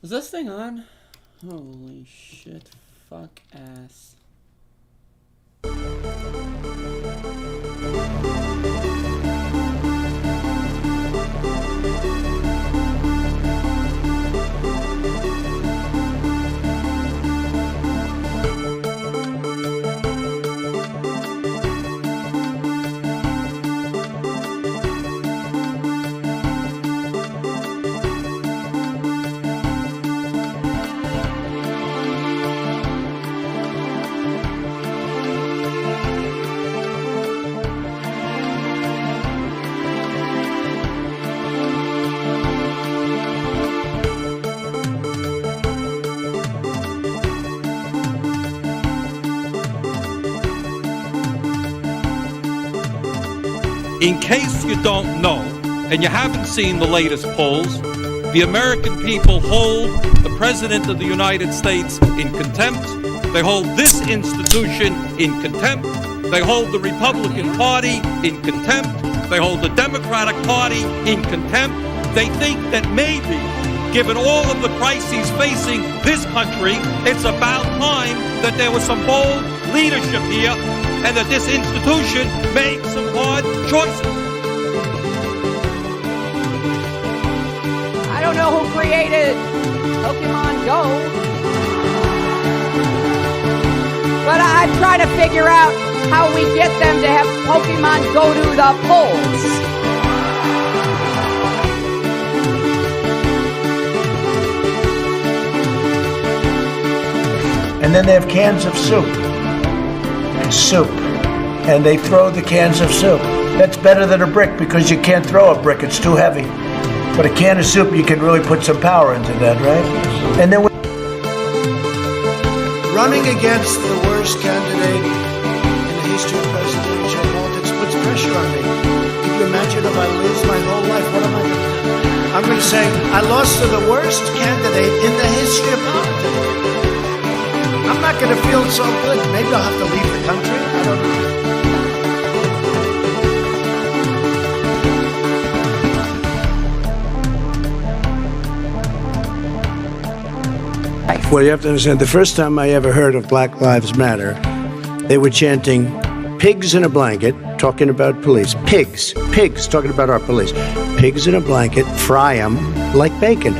Is this thing on? Holy shit. Fuck ass. In case you don't know, and you haven't seen the latest polls, the American people hold the President of the United States in contempt. They hold this institution in contempt. They hold the Republican Party in contempt. They hold the Democratic Party in contempt. They think that maybe, given all of the crises facing this country, it's about time that there was some bold leadership here and that this institution made some hard choices. I don't know who created Pokemon Go, but I'm trying to figure out how we get them to have Pokemon go to the polls. And then they have cans of soup. And they throw the cans of soup. That's better than a brick because you can't throw a brick, it's too heavy. But a can of soup, you can really put some power into that, right? And then running against the worst candidate in the history of presidential politics puts pressure on me. Can you imagine if I lose my whole life? What am I going to do? I'm going to say, I lost to the worst candidate in the history of politics. I'm not going to feel so good. Maybe I'll have to leave the country. I don't know. Well, you have to understand, the first time I ever heard of Black Lives Matter, they were chanting pigs in a blanket, talking about police. Pigs, talking about our police. Pigs in a blanket, fry them like bacon.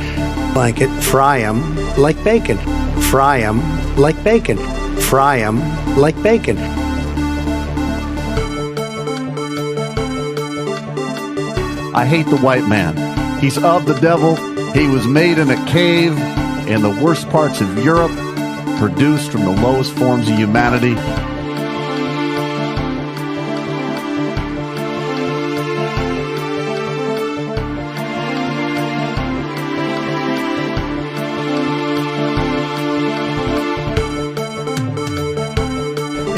Blanket, fry them like bacon. Fry them like bacon. Fry them like bacon. I hate the white man. He's of the devil. He was made in a cave in the worst parts of Europe, produced from the lowest forms of humanity.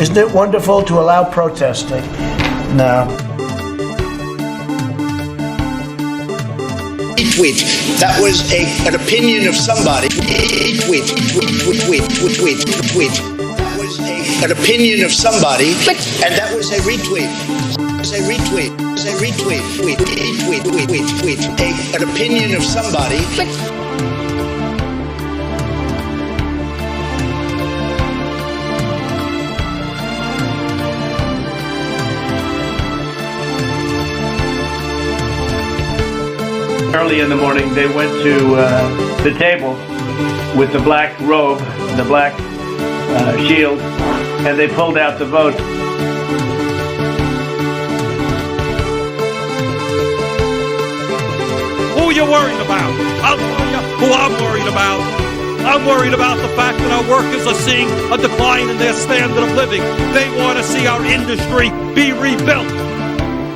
Isn't it wonderful to allow protesting? No. Tweet. That was an opinion of somebody. Tweet. That was an opinion of somebody, and that was a retweet. An opinion of somebody. Early in the morning, they went to the table with the black robe, the black shield, and they pulled out the vote. Who are you worried about? I'll tell you who I'm worried about. I'm worried about the fact that our workers are seeing a decline in their standard of living. They want to see our industry be rebuilt.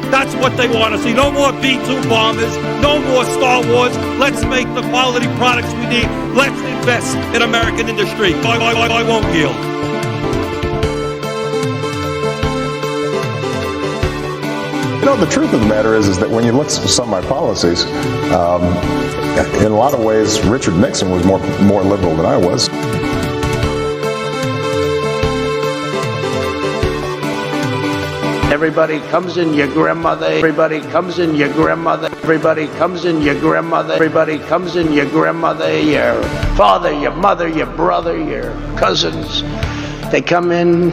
That's what they want to see. No more B-2 bombers, no more Star Wars. Let's make the quality products we need. Let's invest in American industry. I won't yield. You know, the truth of the matter is that when you look at some of my policies, in a lot of ways, Richard Nixon was more liberal than I was. Everybody comes in your grandmother. Everybody comes in your grandmother. Everybody comes in your grandmother. Everybody comes in your grandmother, your father, your mother, your brother, your cousins. They come in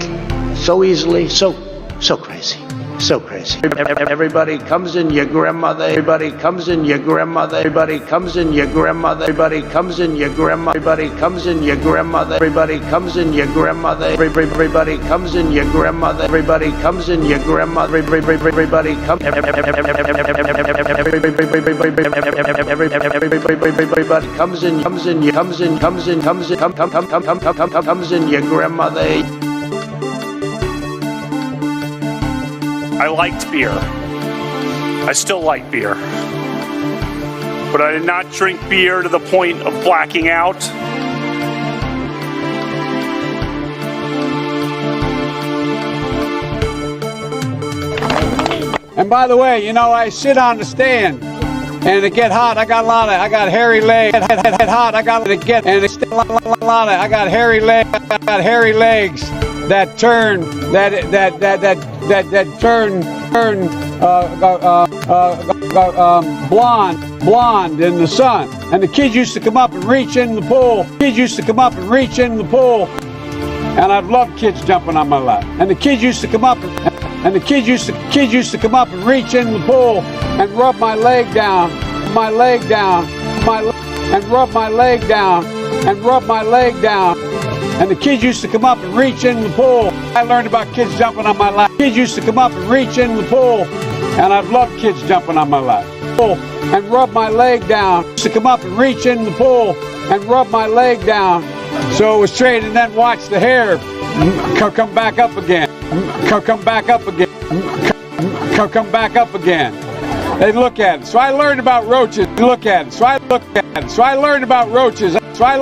so easily, so crazy. So crazy. Everybody comes in your grandmother. Everybody comes in your grandmother. Everybody comes in your grandmother. Everybody comes in your grandma. Everybody comes in your grandmother. Everybody comes in your grandmother. Everybody comes in your grandmother. Everybody comes in your grandmother. Everybody comes. Everybody comes in your grandmother. I liked beer. I still like beer. But I did not drink beer to the point of blacking out. And by the way, you know, I sit on the stand and it get hot. I got hairy legs. It hot. I got hairy legs. I got hairy legs that turn blonde in the sun. And the kids used to come up and reach in the pool. And I've loved kids jumping on my lap. And the kids used to come up and reach in the pool and rub my leg down, and rub my leg down. And the kids used to come up and reach in the pool. I learned about kids jumping on my lap. Kids used to come up and reach in the pool. And I've loved kids jumping on my lap. And rub my leg down. Used to come up and reach in the pool and rub my leg down. So it was straight, and then watch the hair come back up again. Come back up again. They look at it. So I learned about roaches. So I learned about roaches. I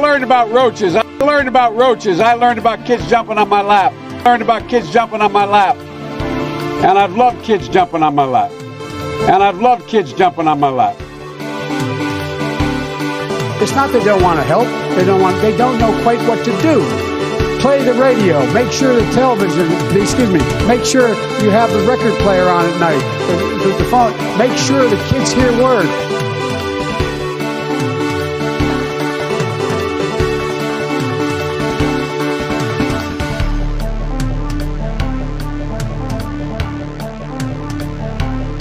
learned about kids jumping on my lap. And I've loved kids jumping on my lap. It's not that they don't want to help. They don't know quite what to do. Play the radio. Make sure the television, make sure you have the record player on at night. The phone. Make sure the kids hear word.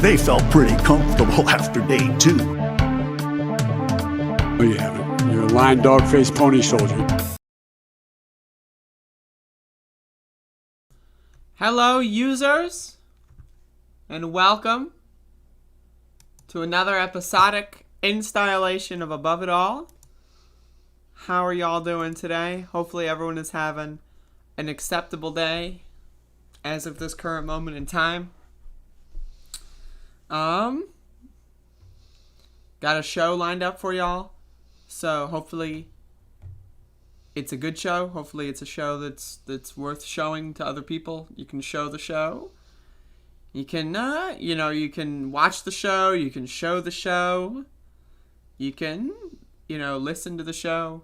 They felt pretty comfortable after day 2. Oh, you haven't. You're a lying dog-faced pony soldier. Hello, users, and welcome to another episodic installation of Above It All. How are y'all doing today? Hopefully everyone is having an acceptable day as of this current moment in time. Got a show lined up for y'all, so hopefully it's a good show. Hopefully it's a show that's worth showing to other people. You can show the show. You can, you can watch the show. You can show the show. You can, listen to the show.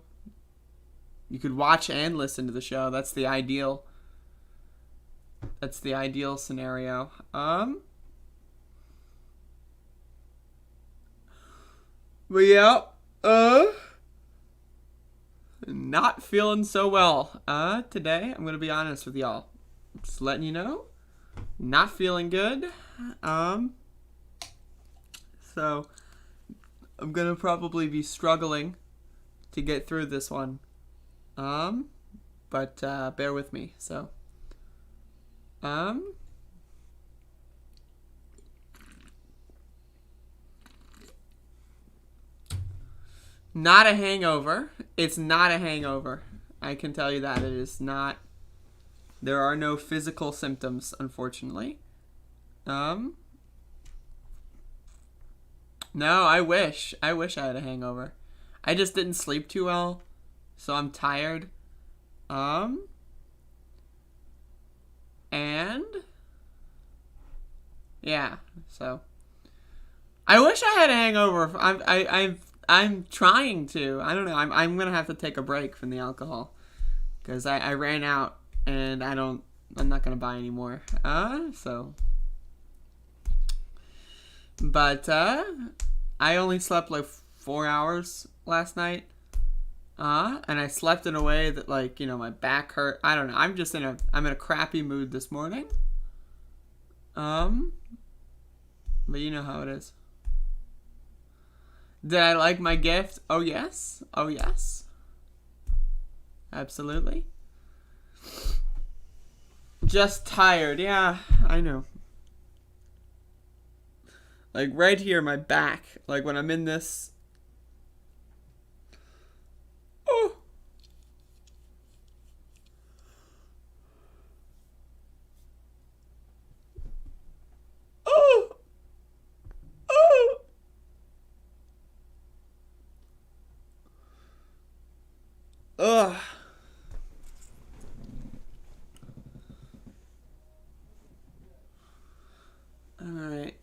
You could watch and listen to the show. That's the ideal scenario. But yeah, not feeling so well. Today, I'm going to be honest with y'all. Just letting you know, not feeling good. So, I'm going to probably be struggling to get through this one. But bear with me. So, not a hangover. It's not a hangover. I can tell you that. It is not. There are no physical symptoms, unfortunately. No, I wish. I had a hangover. I just didn't sleep too well, so I'm tired. And yeah, so I wish I had a hangover. I'm trying to. I don't know. I'm gonna have to take a break from the alcohol because I ran out and I'm not gonna buy any more. So But I only slept like 4 hours last night. And I slept in a way that, like, you know, my back hurt. I don't know. I'm in a crappy mood this morning. But you know how it is. Did I like my gift? Oh, yes. Oh, yes. Absolutely. Just tired. Yeah, I know. Like, right here, my back. Like, when I'm in this... Oh! Oh! Oh! Ugh. Alright,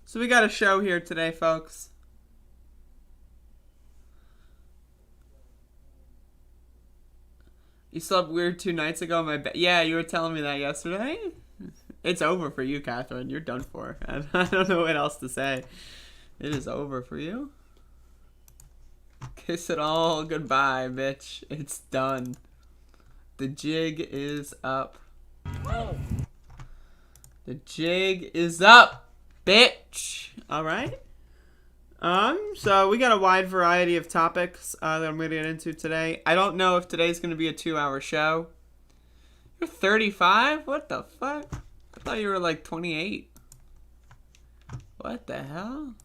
so we got a show here today, folks. You slept weird 2 nights ago in my bed. Yeah, you were telling me that yesterday. It's over for you, Catherine. You're done for. I don't know what else to say. It is over for you. Kiss it all goodbye, bitch. It's done. The jig is up. The jig is up, bitch. All right. So we got a wide variety of topics that I'm going to get into today. I don't know if today's going to be a 2-hour show. You're 35? What the fuck? I thought you were like 28. What the hell?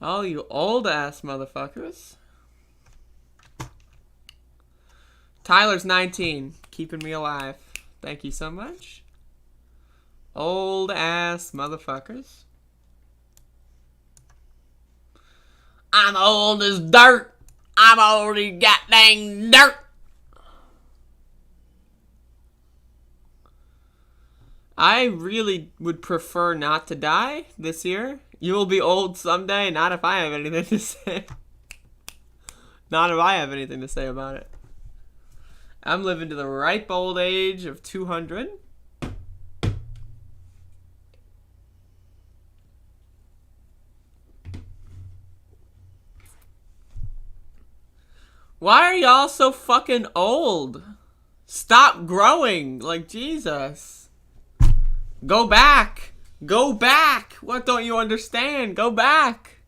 Oh, you old ass motherfuckers. Tyler's 19, keeping me alive. Thank you so much. Old ass motherfuckers. I'm old as dirt. I'm already got dang dirt. I really would prefer not to die this year. You will be old someday, not if I have anything to say. Not if I have anything to say about it. I'm living to the ripe old age of 200. Why are y'all so fucking old? Stop growing, like Jesus. Go back. Go back! What don't you understand? Go back!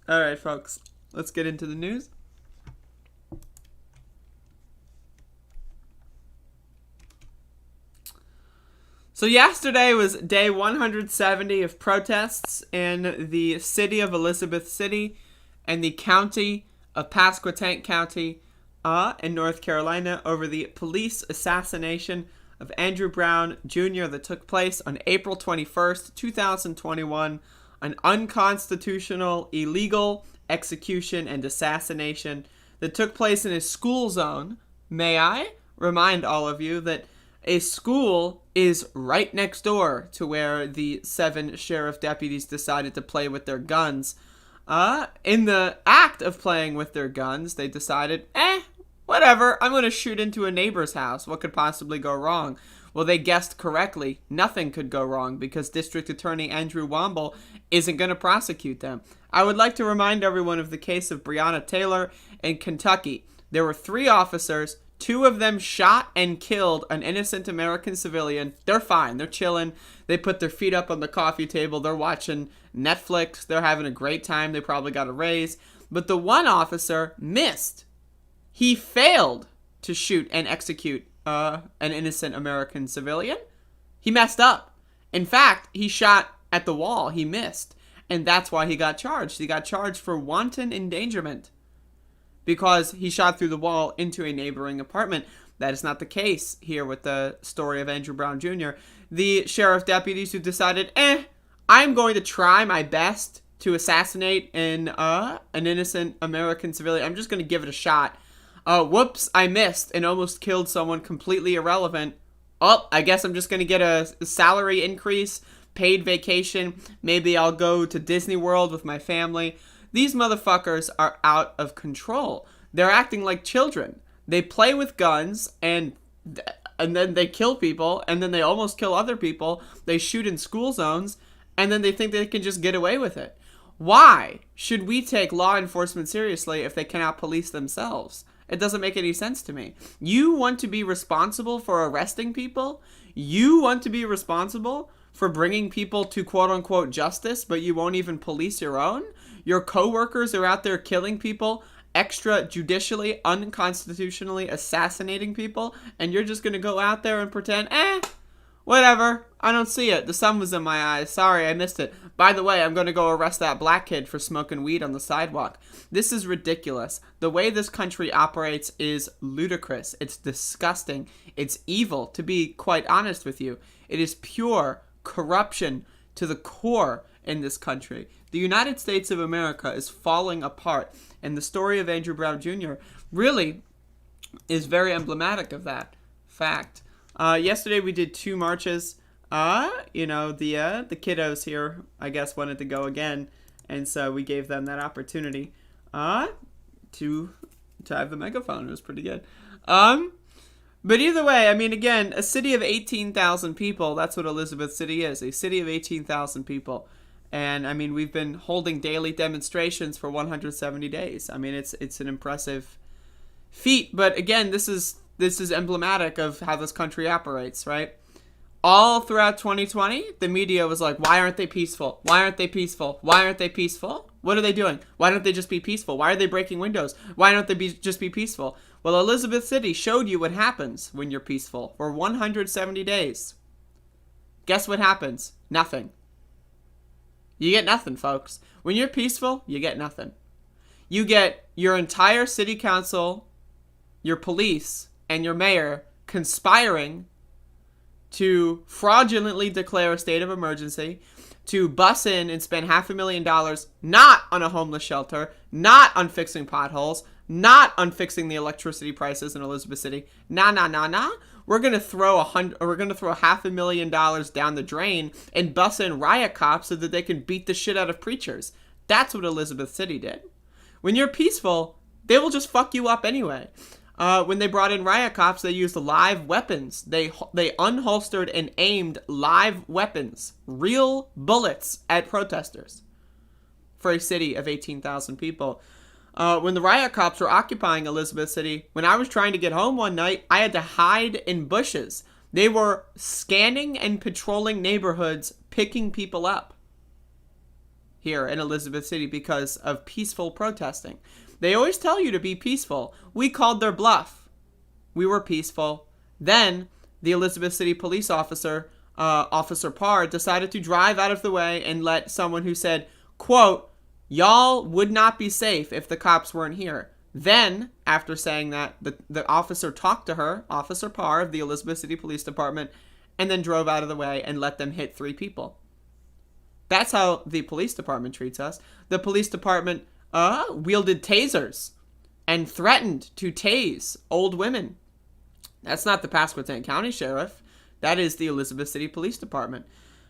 Alright, folks. Let's get into the news. So yesterday was day 170 of protests in the city of Elizabeth City and the county of Pasquotank County in North Carolina over the police assassination of Andrew Brown Jr. that took place on April 21st, 2021, an unconstitutional, illegal execution and assassination that took place in a school zone. May I remind all of you that a school is right next door to where the 7 sheriff deputies decided to play with their guns. In the act of playing with their guns, they decided, whatever, I'm going to shoot into a neighbor's house. What could possibly go wrong? Well, they guessed correctly. Nothing could go wrong because District Attorney Andrew Womble isn't going to prosecute them. I would like to remind everyone of the case of Breonna Taylor in Kentucky. There were 3 officers. 2 of them shot and killed an innocent American civilian. They're fine. They're chilling. They put their feet up on the coffee table. They're watching Netflix. They're having a great time. They probably got a raise. But the one officer missed. He failed to shoot and execute an innocent American civilian. He messed up. In fact, he shot at the wall. He missed. And that's why he got charged. He got charged for wanton endangerment because he shot through the wall into a neighboring apartment. That is not the case here with the story of Andrew Brown Jr. The sheriff deputies who decided, I'm going to try my best to assassinate an innocent American civilian. I'm just going to give it a shot. Whoops, I missed and almost killed someone completely irrelevant. Oh, I guess I'm just going to get a salary increase, paid vacation. Maybe I'll go to Disney World with my family. These motherfuckers are out of control. They're acting like children. They play with guns and then they kill people, and then they almost kill other people. They shoot in school zones, and then they think they can just get away with it. Why should we take law enforcement seriously if they cannot police themselves? It doesn't make any sense to me. You want to be responsible for arresting people? You want to be responsible for bringing people to quote-unquote justice, but you won't even police your own? Your coworkers are out there killing people, extrajudicially, unconstitutionally assassinating people, and you're just going to go out there and pretend, whatever, I don't see it. The sun was in my eyes. Sorry, I missed it. By the way, I'm going to go arrest that black kid for smoking weed on the sidewalk. This is ridiculous. The way this country operates is ludicrous. It's disgusting. It's evil, to be quite honest with you. It is pure corruption to the core in this country. The United States of America is falling apart, and the story of Andrew Brown Jr. really is very emblematic of that fact. Yesterday we did 2 marches. The kiddos here, I guess, wanted to go again, and so we gave them that opportunity to have the megaphone. It was pretty good. But either way, I mean, again, a city of 18,000 people, that's what Elizabeth City is, a city of 18,000 people. And, I mean, we've been holding daily demonstrations for 170 days. I mean, it's an impressive feat. But, again, this is emblematic of how this country operates, right? All throughout 2020, the media was like, why aren't they peaceful? Why aren't they peaceful? Why aren't they peaceful? What are they doing? Why don't they just be peaceful? Why are they breaking windows? Why don't they just be peaceful? Well, Elizabeth City showed you what happens when you're peaceful for 170 days. Guess what happens? Nothing. You get nothing, folks. When you're peaceful, you get nothing. You get your entire city council, your police, and your mayor conspiring to fraudulently declare a state of emergency, to bus in and spend $500,000 not on a homeless shelter, not on fixing potholes, not on fixing the electricity prices in Elizabeth City. Nah. We're gonna throw $500,000 down the drain and bus in riot cops so that they can beat the shit out of preachers. That's what Elizabeth City did. When you're peaceful, they will just fuck you up anyway. When they brought in riot cops, they used live weapons. They unholstered and aimed live weapons, real bullets, at protesters for a city of 18,000 people. When the riot cops were occupying Elizabeth City, when I was trying to get home one night, I had to hide in bushes. They were scanning and patrolling neighborhoods, picking people up here in Elizabeth City because of peaceful protesting. They always tell you to be peaceful. We called their bluff. We were peaceful. Then the Elizabeth City police officer, Officer Parr, decided to drive out of the way and let someone who said, quote, y'all would not be safe if the cops weren't here. Then, after saying that, the officer talked to her, Officer Parr of the Elizabeth City Police Department, and then drove out of the way and let them hit 3 people. That's how the police department treats us. The police department wielded tasers and threatened to tase old women. That's not the Pasquotank County Sheriff. That is the Elizabeth City Police Department.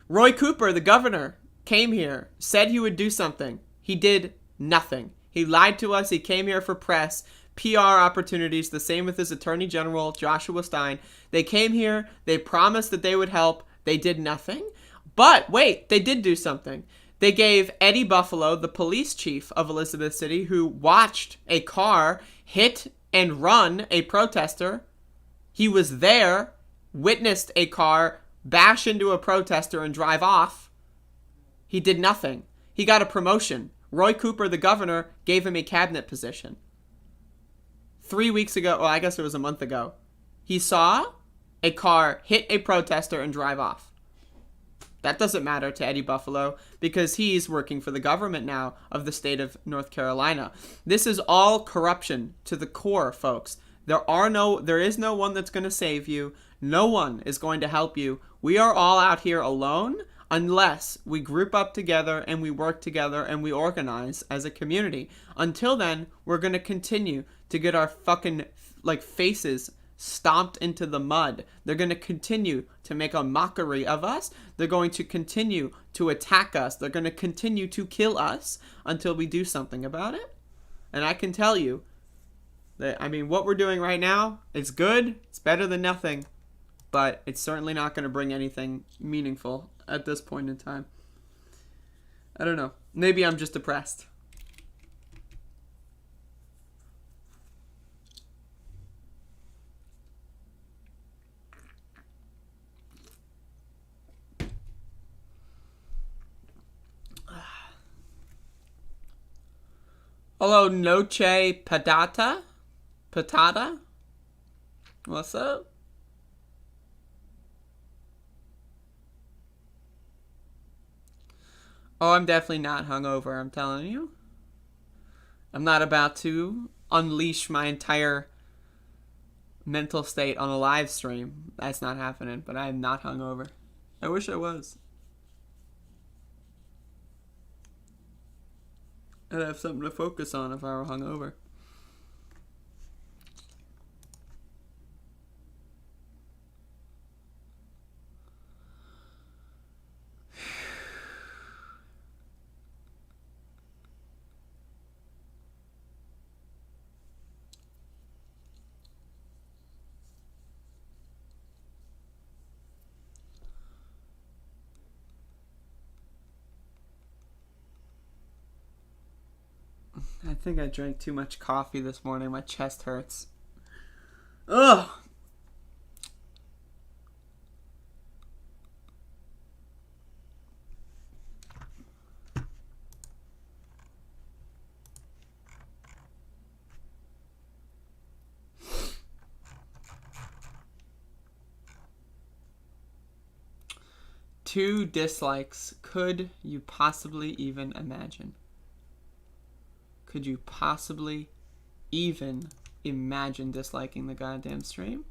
Roy Cooper, the governor, came here, said he would do something. He did nothing. He lied to us. He came here for press, PR opportunities, the same with his Attorney General, Joshua Stein. They came here. They promised that they would help. They did nothing. But wait, they did do something. They gave Eddie Buffalo, the police chief of Elizabeth City, who watched a car hit and run a protester. He was there, witnessed a car bash into a protester and drive off. He did nothing. He got a promotion. Roy Cooper, the governor, gave him a cabinet position. 3 weeks ago, well, I guess it was a month ago, he saw a car hit a protester and drive off. That doesn't matter to Eddie Buffalo because he's working for the government now of the state of North Carolina. This is all corruption to the core, folks. There is no one that's going to save you. No one is going to help you. We are all out here alone unless we group up together and we work together and we organize as a community. Until then, we're going to continue to get our fucking faces stomped into the mud. They're going to continue to make a mockery of us. They're going to continue to attack us. They're going to continue to kill us until we do something about it. And I can tell you that, what we're doing right now is good. It's better than nothing. But it's certainly not going to bring anything meaningful at this point in time. I don't know. Maybe I'm just depressed. Hello, Noche Patata? Patata? What's up? Oh, I'm definitely not hungover, I'm telling you. I'm not about to unleash my entire mental state on a live stream. That's not happening, but I am not hungover. I wish I was. I'd have something to focus on if I were hungover. I think I drank too much coffee this morning. My chest hurts. Ugh! Two dislikes. Could you possibly even imagine? Could you possibly even imagine disliking the goddamn stream?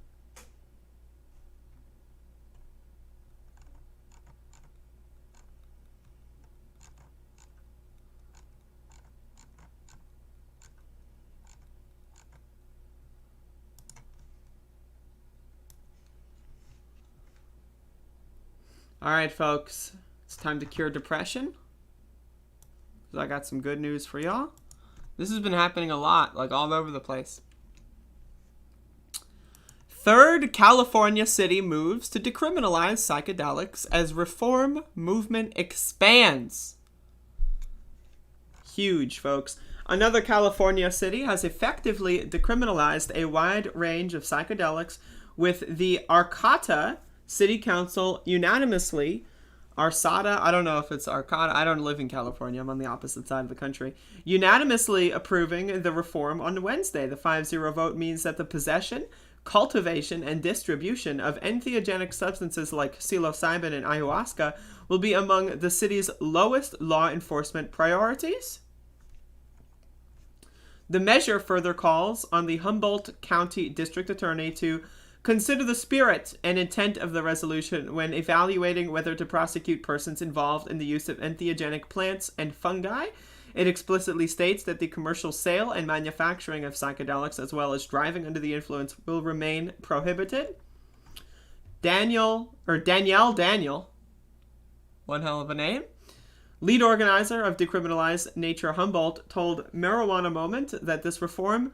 Alright, folks. It's time to cure depression. I got some good news for y'all. This has been happening a lot, all over the place. Third California city moves to decriminalize psychedelics as reform movement expands. Huge, folks. Another California city has effectively decriminalized a wide range of psychedelics, with the Arcata City Council unanimously Arsada, I don't know if it's Arcata. I don't live in California. I'm on the opposite side of the country. Unanimously approving the reform on Wednesday. The 5-0 vote means that the possession, cultivation, and distribution of entheogenic substances like psilocybin and ayahuasca will be among the city's lowest law enforcement priorities. The measure further calls on the Humboldt County District Attorney to consider the spirit and intent of the resolution when evaluating whether to prosecute persons involved in the use of entheogenic plants and fungi. It explicitly states that the commercial sale and manufacturing of psychedelics, as well as driving under the influence, will remain prohibited. Danielle, one hell of a name, lead organizer of Decriminalize Nature Humboldt, told Marijuana Moment that this reform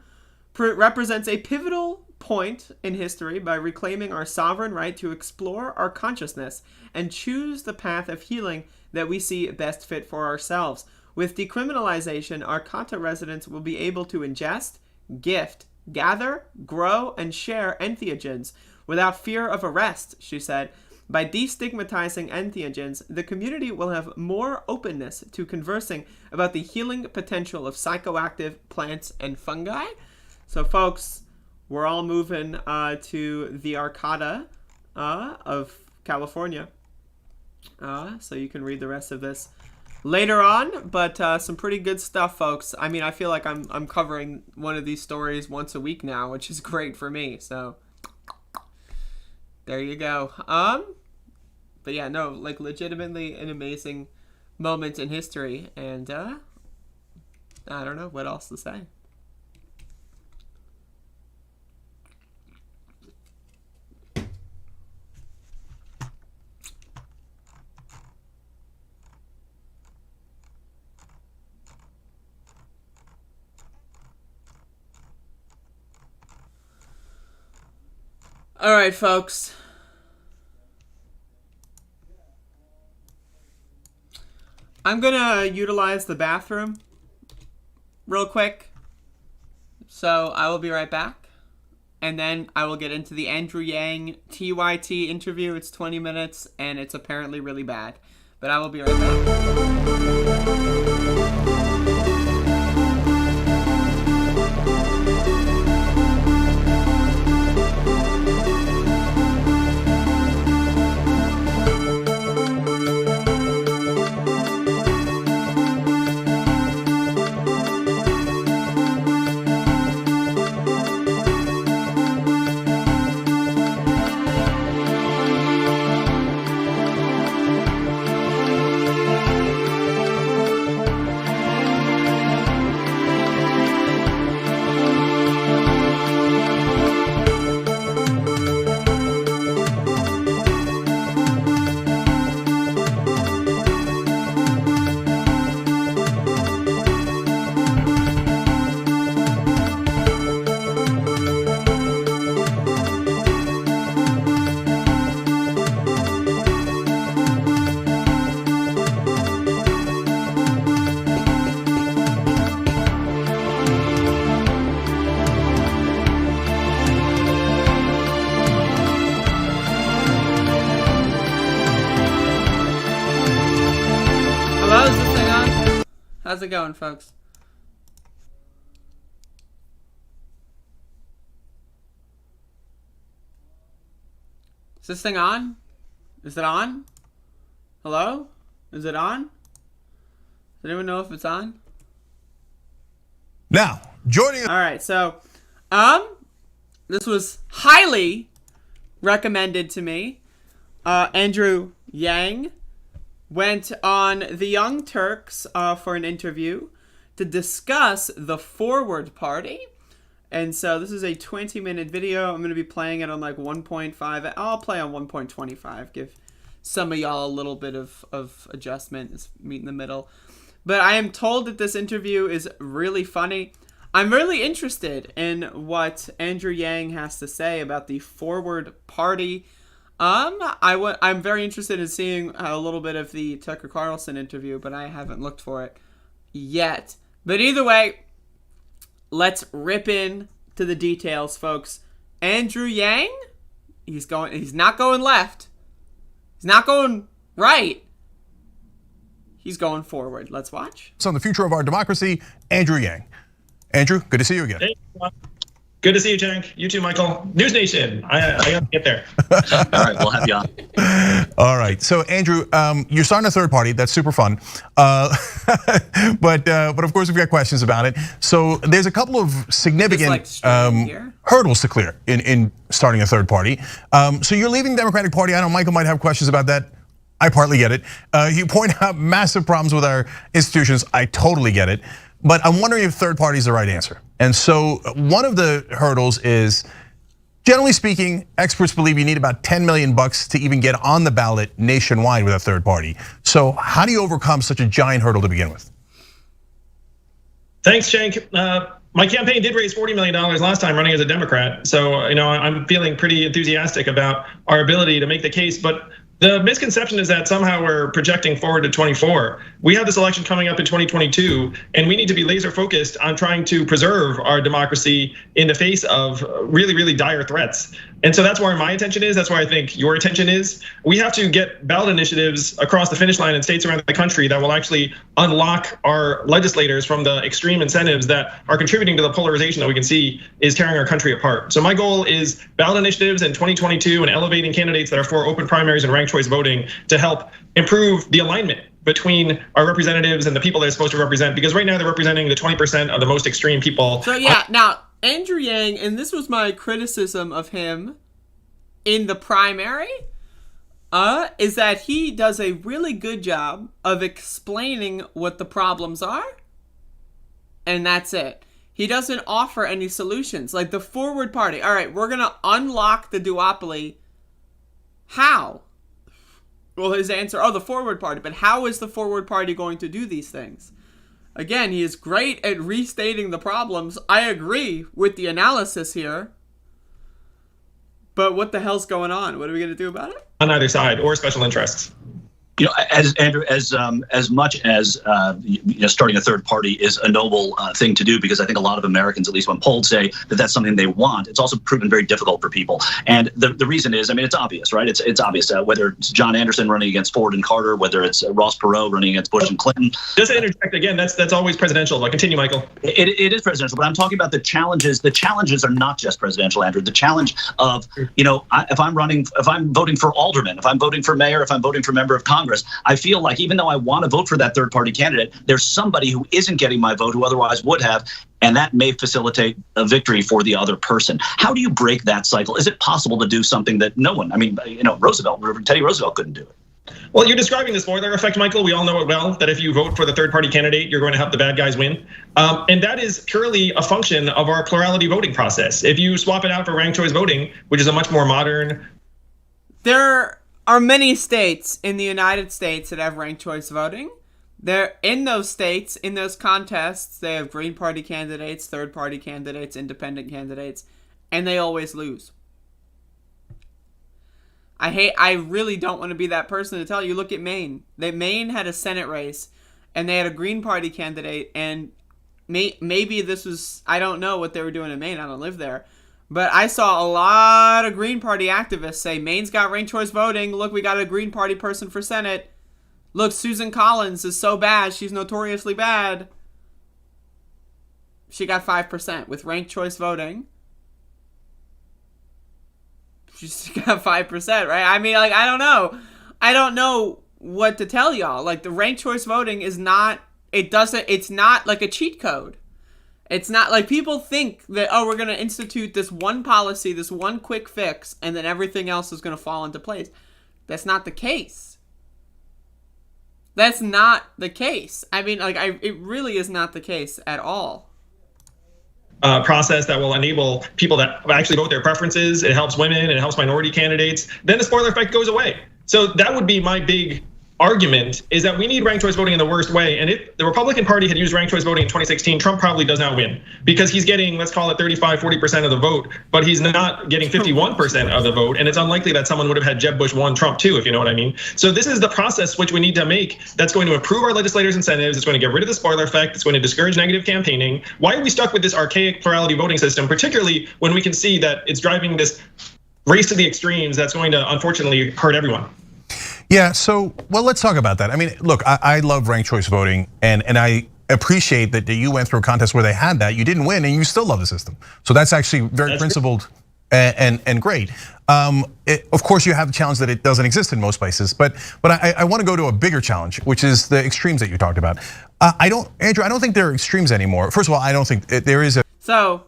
represents a pivotal point in history by reclaiming our sovereign right to explore our consciousness and choose the path of healing that we see best fit for ourselves. With decriminalization, Arcata residents will be able to ingest, gift, gather, grow, and share entheogens without fear of arrest, she said. By destigmatizing entheogens, the community will have more openness to conversing about the healing potential of psychoactive plants and fungi. So, folks, we're all moving to the Arcata of California. So you can read the rest of this later on. But some pretty good stuff, folks. I mean, I feel like I'm covering one of these stories once a week now, which is great for me. So there you go. yeah, no, like legitimately an amazing moment in history, and I don't know what else to say. All right, folks. I'm gonna utilize the bathroom real quick. So I will be right back. And then I will get into the Andrew Yang TYT interview. It's 20 minutes and it's apparently really bad. But I will be right back. How's it going, folks? Is this thing on? Is it on? Hello? Is it on? Does anyone know if it's on? Now, joining us. All right, so, this was highly recommended to me. Andrew Yang went on the Young Turks for an interview to discuss the Forward Party. And so this is a 20-minute video. I'm going to be playing it on like 1.5. I'll play on 1.25. Give some of y'all a little bit of adjustment. It's meet in the middle. But I am told that this interview is really funny. I'm really interested in what Andrew Yang has to say about the Forward Party. I'm very interested in seeing a little bit of the Tucker Carlson interview, but I haven't looked for it yet. But either way, let's rip in to the details, folks. Andrew Yang, he's not going left. He's not going right. He's going forward. Let's watch. So on the future of our democracy, Andrew Yang. Andrew, good to see you again. Hey, good to see you, Cenk. You too, Michael. News Nation. I got to get there. All right, we'll have you on. All right. So, Andrew, you're starting a third party. That's super fun. But of course, we've got questions about it. So there's a couple of significant hurdles to clear in starting a third party. So you're leaving the Democratic Party. I know Michael might have questions about that. I partly get it. You point out massive problems with our institutions. I totally get it. But I'm wondering if third party is the right answer. And so one of the hurdles is, generally speaking, experts believe you need about $10 million to even get on the ballot nationwide with a third party. So how do you overcome such a giant hurdle to begin with? Thanks, Cenk. My campaign did raise $40 million last time running as a Democrat. So I'm feeling pretty enthusiastic about our ability to make the case. But the misconception is that somehow we're projecting forward to 24. We have this election coming up in 2022, and we need to be laser focused on trying to preserve our democracy in the face of really, really dire threats. And so that's where my attention is. That's where I think your attention is. We have to get ballot initiatives across the finish line in states around the country that will actually unlock our legislators from the extreme incentives that are contributing to the polarization that we can see is tearing our country apart. So my goal is ballot initiatives in 2022 and elevating candidates that are for open primaries and ranked choice voting to help improve the alignment between our representatives and the people they're supposed to represent, because right now they're representing the 20% of the most extreme people. So yeah, now Andrew Yang, and this was my criticism of him in the primary, is that he does a really good job of explaining what the problems are, and that's it. He doesn't offer any solutions. Like the Forward Party. All right, we're going to unlock the duopoly. How? Well, his answer, the Forward Party. But how is the Forward Party going to do these things? Again, he is great at restating the problems. I agree with the analysis here. But what the hell's going on? What are we going to do about it? On either side, or special interests. You know, as Andrew, as much as starting a third party is a noble thing to do, because I think a lot of Americans, at least when polled, say that that's something they want. It's also proven very difficult for people, and the reason is, I mean, it's obvious, right? It's obvious whether it's John Anderson running against Ford and Carter, whether it's Ross Perot running against Bush and Clinton. Just to interject again, that's always presidential. But continue, Michael. It is presidential, but I'm talking about the challenges. The challenges are not just presidential, Andrew. The challenge of, if I'm voting for alderman, if I'm voting for mayor, if I'm voting for member of Congress, I feel like even though I want to vote for that third party candidate, there's somebody who isn't getting my vote who otherwise would have, and that may facilitate a victory for the other person. How do you break that cycle? Is it possible to do something that no one, Teddy Roosevelt couldn't do it? Well, you're describing the spoiler effect, Michael. We all know it well, that if you vote for the third party candidate, you're going to have the bad guys win. And that is purely a function of our plurality voting process. If you swap it out for ranked choice voting, which is a much more modern... There are many states in the United States that have ranked choice voting. They're in those states, in those contests, they have Green Party candidates, third party candidates, independent candidates, and they always lose. I really don't want to be that person to tell you. Look at Maine. Maine had a Senate race, and they had a Green Party candidate, and maybe this was, I don't know what they were doing in Maine. I don't live there. But I saw a lot of Green Party activists say, Maine's got ranked choice voting. Look, we got a Green Party person for Senate. Look, Susan Collins is so bad. She's notoriously bad. She got 5% with ranked choice voting. She's got 5%, right? I mean, like, I don't know. I don't know what to tell y'all. Like, the ranked choice voting is not, it's not like a cheat code. It's not like people think that, we're going to institute this one policy, this one quick fix, and then everything else is going to fall into place. That's not the case. That's not the case. I mean, it really is not the case at all. Process that will enable people that actually vote their preferences. It helps women, it helps minority candidates. Then the spoiler effect goes away. So that would be my big argument, is that we need ranked choice voting in the worst way. And if the Republican Party had used ranked choice voting in 2016, Trump probably does not win, because he's getting, let's call it 35-40% of the vote, but he's not getting 51% of the vote. And it's unlikely that someone would have had Jeb Bush 1, Trump 2, if you know what I mean. So this is the process which we need to make that's going to improve our legislators' incentives. It's going to get rid of the spoiler effect. It's going to discourage negative campaigning. Why are we stuck with this archaic plurality voting system, particularly when we can see that it's driving this race to the extremes that's going to unfortunately hurt everyone? Yeah, so, well, let's talk about that. I mean, look, I love ranked choice voting, and I appreciate that you went through a contest where they had that. You didn't win, and you still love the system. So that's actually very principled and great. Of course, you have the challenge that it doesn't exist in most places, but I want to go to a bigger challenge, which is the extremes that you talked about. Andrew, I don't think there are extremes anymore. First of all, I don't think there is a... So,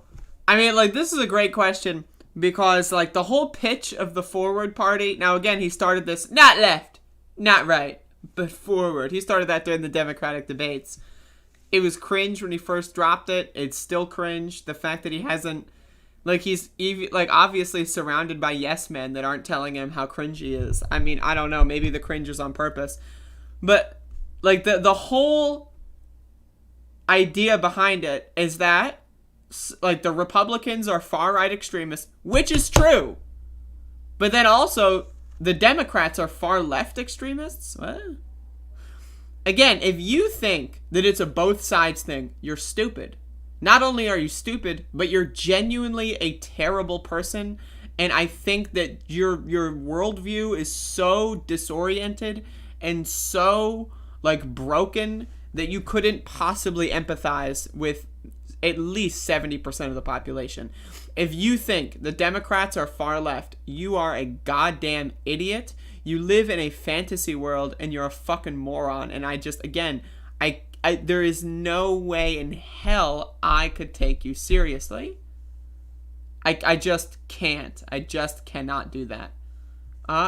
I mean, like, this is a great question. Because, like, the whole pitch of the Forward Party, now again, he started this, not left, not right, but forward. He started that during the Democratic debates. It was cringe when he first dropped it. It's still cringe. The fact that he hasn't, like, he's obviously surrounded by yes men that aren't telling him how cringe he is. I mean, I don't know, maybe the cringe is on purpose. But, like, the whole idea behind it is that, like, the Republicans are far-right extremists, which is true. But then also, the Democrats are far-left extremists? What? Again, if you think that it's a both sides thing, you're stupid. Not only are you stupid, but you're genuinely a terrible person. And I think that your worldview is so disoriented and so, like, broken that you couldn't possibly empathize with at least 70% of the population. If you think the Democrats are far left, you are a goddamn idiot. You live in a fantasy world and you're a fucking moron. And I just, again, there is no way in hell I could take you seriously. I just can't. I just cannot do that.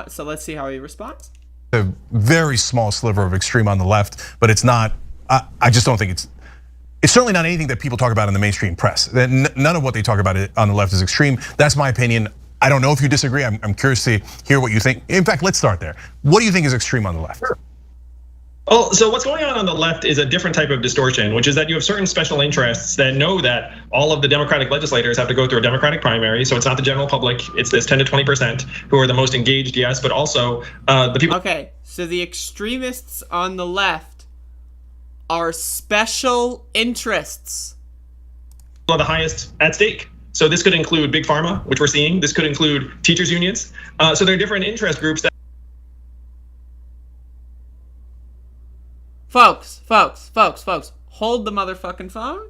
So let's see how he responds. A very small sliver of extreme on the left, but it's not. I just don't think it's certainly not anything that people talk about in the mainstream press. None of what they talk about on the left is extreme. That's my opinion. I don't know if you disagree. I'm curious to hear what you think. In fact, let's start there. What do you think is extreme on the left? Sure. Oh, so what's going on the left is a different type of distortion, which is that you have certain special interests that know that all of the Democratic legislators have to go through a Democratic primary. So it's not the general public. It's this 10 to 20% who are the most engaged, yes, but also the people. Okay, so the extremists on the left are special interests. Are the highest at stake. So this could include Big Pharma, which we're seeing. This could include teachers unions. So there are different interest groups that. Folks, hold the motherfucking phone.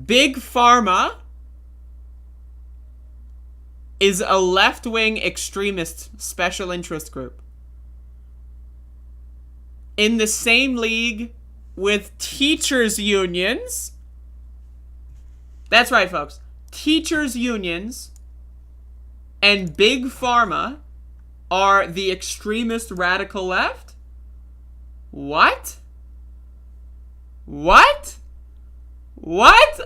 Big Pharma is a left-wing extremist special interest group. In the same league with teachers unions. That's right, folks. Teachers unions and Big Pharma are the extremist radical left? What? Like,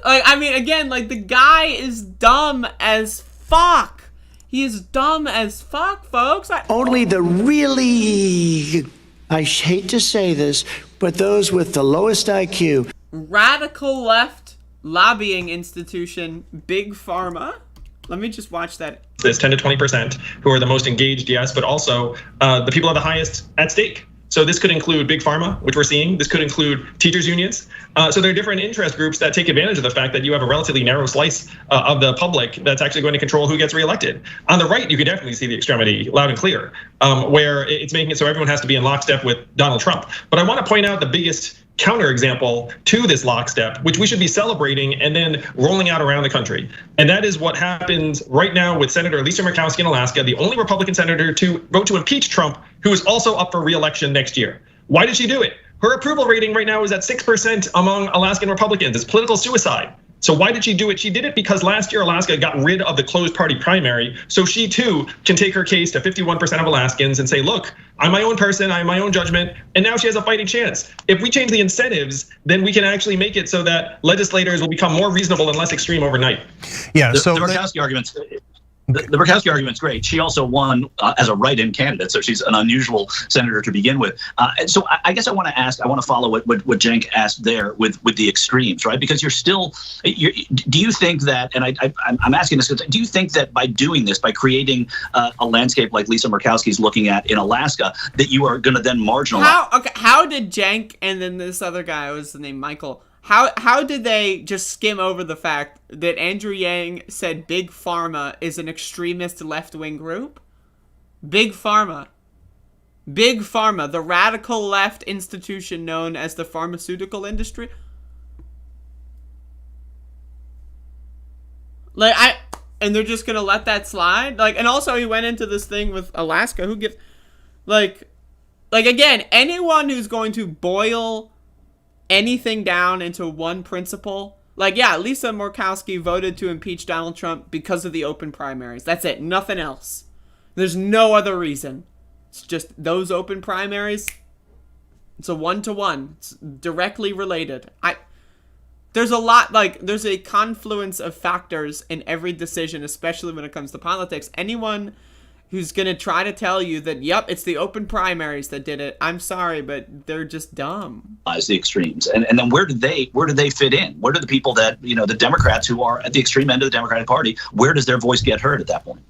I mean, again, like, the guy is dumb as fuck. He is dumb as fuck, folks. Only the really, I hate to say this, but those with the lowest IQ. Radical left lobbying institution, Big Pharma. Let me just watch that. This 10 to 20% who are the most engaged, yes, but also the people are the highest at stake. So this could include Big Pharma, which we're seeing. This could include teachers unions. So there are different interest groups that take advantage of the fact that you have a relatively narrow slice of the public that's actually going to control who gets reelected. On the right, you can definitely see the extremity loud and clear, where it's making it so everyone has to be in lockstep with Donald Trump. But I want to point out the biggest counterexample to this lockstep, which we should be celebrating and then rolling out around the country. And that is what happens right now with Senator Lisa Murkowski in Alaska, the only Republican senator to vote to impeach Trump, who is also up for re-election next year. Why did she do it? Her approval rating right now is at 6% among Alaskan Republicans. It's political suicide. So why did she do it? She did it because last year Alaska got rid of the closed party primary. So she too can take her case to 51% of Alaskans and say, look, I'm my own person, I have my own judgment. And now she has a fighting chance. If we change the incentives, then we can actually make it so that legislators will become more reasonable and less extreme overnight. Yeah, so the Murkowski argument's the Murkowski argument's great. She also won as a write-in candidate, so she's an unusual senator to begin with. And so I guess I want to follow what Cenk asked there with the extremes, right? Because do you think that, and I'm asking this, do you think that by doing this, by creating a landscape like Lisa Murkowski's looking at in Alaska, that you are going to then marginalize? How did Cenk and then this other guy, what was the name, Michael, how did they just skim over the fact that Andrew Yang said Big Pharma is an extremist left-wing group? Big Pharma, the radical left institution known as the pharmaceutical industry. And they're just gonna let that slide? And also he went into this thing with Alaska. Who gives, again, anyone who's going to boil anything down into one principle, Lisa Murkowski voted to impeach Donald Trump because of the open primaries. That's it, nothing else. There's no other reason. It's just those open primaries. It's a one-to-one. It's directly related. There's a lot, there's a confluence of factors in every decision, especially when it comes to politics. Anyone who's gonna try to tell you that, yep, it's the open primaries that did it, I'm sorry, but they're just dumb. As the extremes, and then where do they fit in? Where do the people that, the Democrats who are at the extreme end of the Democratic Party, where does their voice get heard at that point?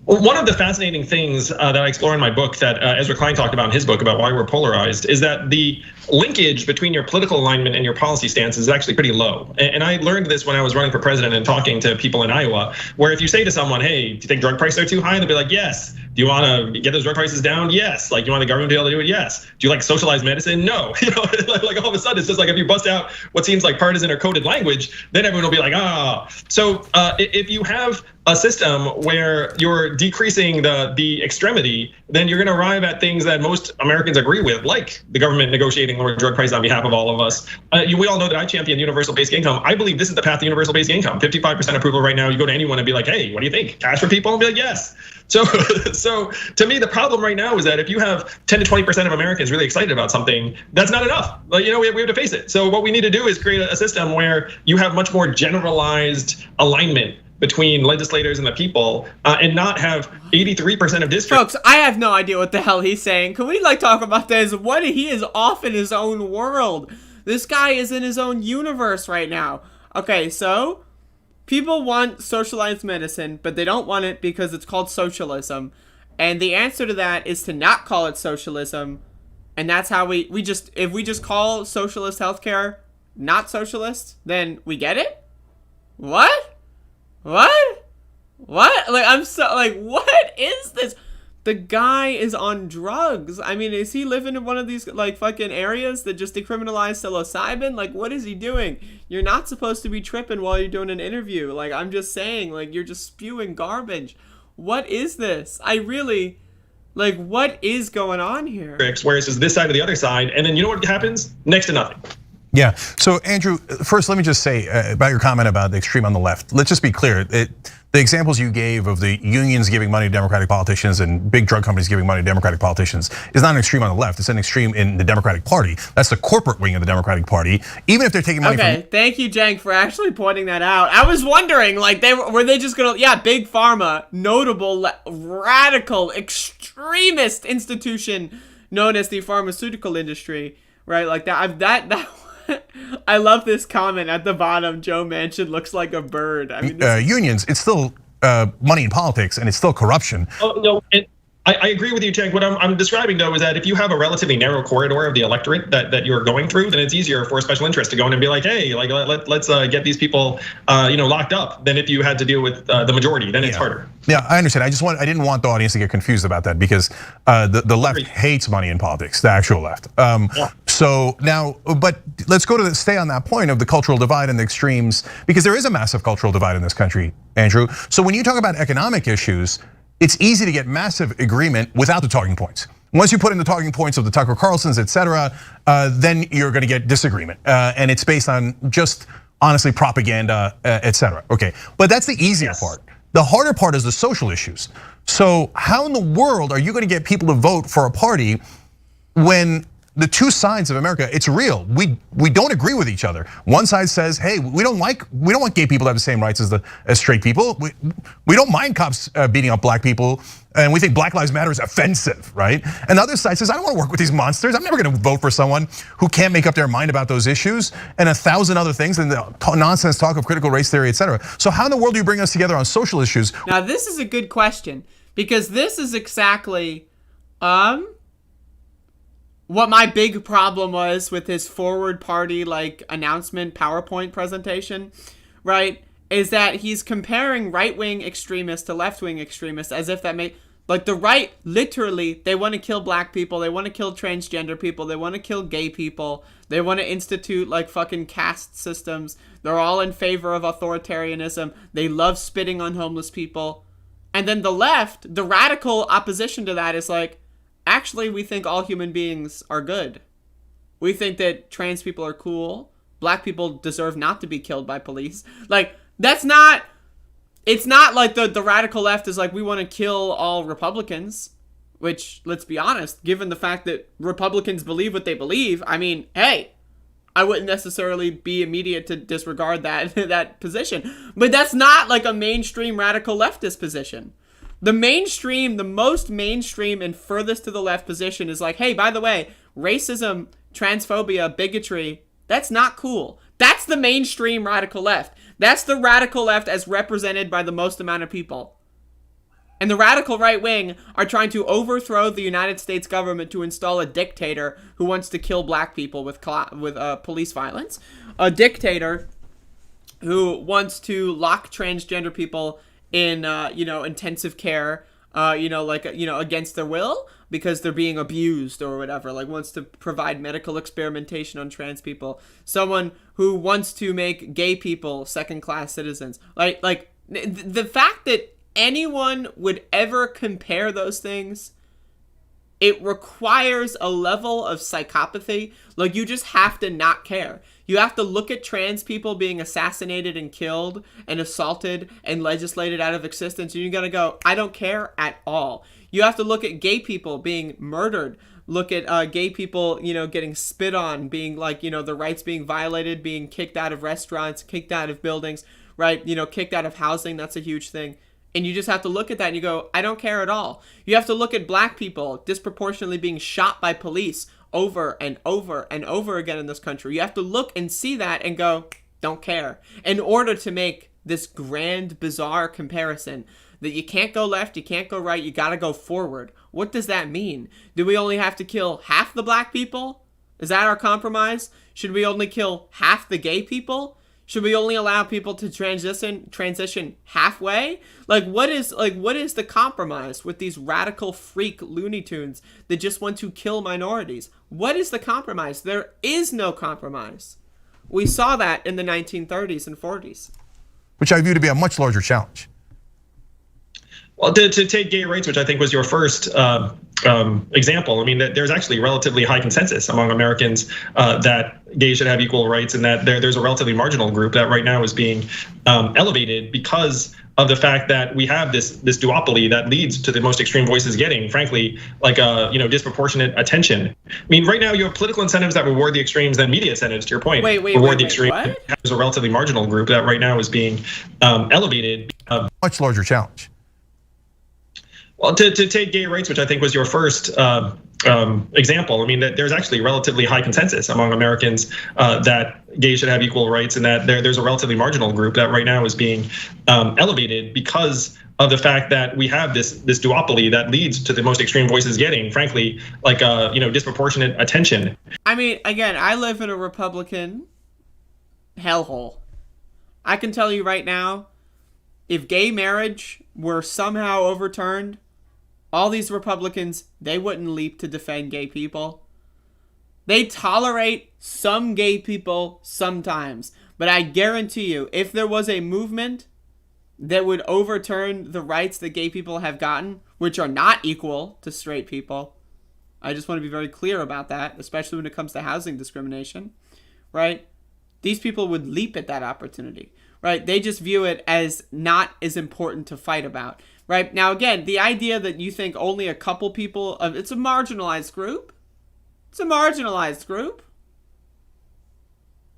Well, one of the fascinating things that I explore in my book that Ezra Klein talked about in his book about why we're polarized is that the linkage between your political alignment and your policy stance is actually pretty low. And I learned this when I was running for president and talking to people in Iowa, where if you say to someone, hey, do you think drug prices are too high? They'll be like, yes. Do you want to get those drug prices down? Yes. You want the government to be able to do it? Yes. Do you like socialized medicine? No. All of a sudden, it's just if you bust out what seems like partisan or coded language, then everyone will be like, ah. So if you have a system where you're decreasing the extremity, then you're going to arrive at things that most Americans agree with, like the government negotiating lower drug prices on behalf of all of us. We all know that I champion universal basic income. I believe this is the path to universal basic income. 55% approval right now. You go to anyone and be like, hey, what do you think? Cash for people? And be like, yes. So to me, the problem right now is that if you have 10 to 20% of Americans really excited about something, that's not enough. We have to face it. So what we need to do is create a system where you have much more generalized alignment between legislators and the people, and not have 83% of districts. Folks, I have no idea what the hell he's saying. Can we talk about this? He is off in his own world. This guy is in his own universe right now. Okay, so people want socialized medicine, but they don't want it because it's called socialism. And the answer to that is to not call it socialism. And that's how if we just call socialist healthcare not socialist, then we get it? What? What? What is this? The guy is on drugs. I mean, is he living in one of these fucking areas that just decriminalize psilocybin? What is he doing? You're not supposed to be tripping while you're doing an interview. I'm just saying, you're just spewing garbage. What is this? What is going on here? Whereas it's this side or the other side, and then you know what happens? Next to nothing. Yeah. So, Andrew, first, let me just say about your comment about the extreme on the left. Let's just be clear. The examples you gave of the unions giving money to Democratic politicians and big drug companies giving money to Democratic politicians is not an extreme on the left. It's an extreme in the Democratic Party. That's the corporate wing of the Democratic Party. Even if they're taking money from... Thank you, Cenk, for actually pointing that out. I was wondering, were they just going to... Yeah, Big Pharma, notable, radical, extremist institution known as the pharmaceutical industry, right? I love this comment at the bottom. Joe Manchin looks like a bird. I mean, unions, it's still money in politics, and it's still corruption. Oh no, I agree with you, Cenk. What I'm describing though is that if you have a relatively narrow corridor of the electorate that you're going through, then it's easier for a special interest to go in and be like, hey, let's get these people locked up than if you had to deal with the majority. Then it's harder. Yeah, I understand. I didn't want the audience to get confused about that because the left hates money in politics, the actual left. So now, but let's stay on that point of the cultural divide and the extremes, because there is a massive cultural divide in this country, Andrew. So when you talk about economic issues, it's easy to get massive agreement without the talking points. Once you put in the talking points of the Tucker Carlsons, et cetera, then you're gonna get disagreement. And it's based on just, honestly, propaganda, et cetera. Okay, but that's the easier part. The harder part is the social issues. So how in the world are you gonna get people to vote for a party when the two sides of America, it's real. We don't agree with each other. One side says, hey, we don't want gay people to have the same rights as straight people. We don't mind cops beating up black people, and we think Black Lives Matter is offensive, right? And the other side says, I don't want to work with these monsters. I'm never going to vote for someone who can't make up their mind about those issues, and 1,000 other things, and the nonsense talk of critical race theory, et cetera. So how in the world do you bring us together on social issues? Now this is a good question, because this is exactly what my big problem was with his forward party announcement PowerPoint presentation, right? Is that he's comparing right-wing extremists to left-wing extremists as if that the right, literally, they want to kill black people, they want to kill transgender people, they want to kill gay people, they want to institute fucking caste systems, they're all in favor of authoritarianism, they love spitting on homeless people. And then the left, the radical opposition to that is actually, we think all human beings are good. We think that trans people are cool. Black people deserve not to be killed by police. That's not, it's not the radical left is we want to kill all Republicans, which, let's be honest, given the fact that Republicans believe what they believe, I mean, hey, I wouldn't necessarily be immediate to disregard that position. But that's not a mainstream radical leftist position. The most mainstream and furthest to the left position is hey, by the way, racism, transphobia, bigotry, that's not cool. That's the mainstream radical left. That's the radical left as represented by the most amount of people. And the radical right wing are trying to overthrow the United States government to install a dictator who wants to kill black people with police violence. A dictator who wants to lock transgender people in intensive care, against their will because they're being abused or whatever, wants to provide medical experimentation on trans people. Someone who wants to make gay people second-class citizens. The fact that anyone would ever compare those things, it requires a level of psychopathy. Like, you just have to not care. You have to look at trans people being assassinated and killed and assaulted and legislated out of existence, and you're gonna go, I don't care at all. You have to look at gay people being murdered. Look at gay people, getting spit on, being like, the rights being violated, being kicked out of restaurants, kicked out of buildings, right? Kicked out of housing. That's a huge thing. And you just have to look at that and you go, I don't care at all. You have to look at black people disproportionately being shot by police over and over and over again in this country. You have to look and see that and go, don't care. In order to make this grand, bizarre comparison that you can't go left, you can't go right, you gotta go forward. What does that mean? Do we only have to kill half the black people? Is that our compromise? Should we only kill half the gay people? Should we only allow people to transition halfway? What is the compromise with these radical freak Looney Tunes that just want to kill minorities? What is the compromise? There is no compromise. We saw that in the 1930s and 40s. Which I view to be a much larger challenge. Well, to take gay rights, which I think was your first example, I mean, that there's actually relatively high consensus among Americans that gays should have equal rights, and that there's a relatively marginal group that right now is being elevated because of the fact that we have this duopoly that leads to the most extreme voices getting, frankly, disproportionate attention. I mean, right now you have political incentives that reward the extremes, then media incentives, to your point, reward the extremes. What? There's a relatively marginal group that right now is being elevated. Much larger challenge. Well, to take gay rights, which I think was your first example, I mean, that there's actually relatively high consensus among Americans that gays should have equal rights, and that there's a relatively marginal group that right now is being elevated because of the fact that we have this duopoly that leads to the most extreme voices getting, frankly, disproportionate attention. I mean, again, I live in a Republican hellhole. I can tell you right now, if gay marriage were somehow overturned, all these Republicans, they wouldn't leap to defend gay people. They tolerate some gay people sometimes, but I guarantee you, if there was a movement that would overturn the rights that gay people have gotten, which are not equal to straight people, I just want to be very clear about that, especially when it comes to housing discrimination, right? These people would leap at that opportunity, right? They just view it as not as important to fight about. Right? Now, again, the idea that you think only a couple people, it's a marginalized group. It's a marginalized group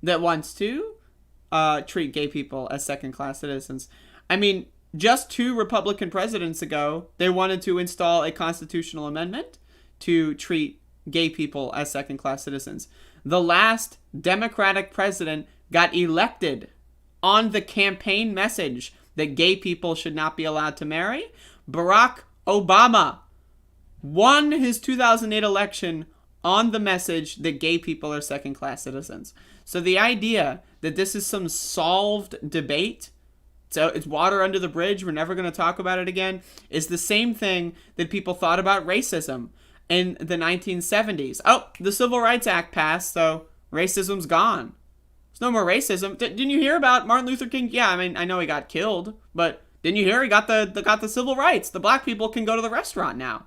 that wants to treat gay people as second-class citizens. I mean, just 2 Republican presidents ago, they wanted to install a constitutional amendment to treat gay people as second-class citizens. The last Democratic president got elected on the campaign message that gay people should not be allowed to marry. Barack Obama won his 2008 election on the message that gay people are second-class citizens. So the idea that this is some solved debate, so it's water under the bridge, we're never going to talk about it again, is the same thing that people thought about racism in the 1970s. Oh, the Civil Rights Act passed, so racism's gone. No more racism. Didn't you hear about Martin Luther King? Yeah, I mean, I know he got killed, but didn't you hear he got the civil rights? The black people can go to the restaurant now.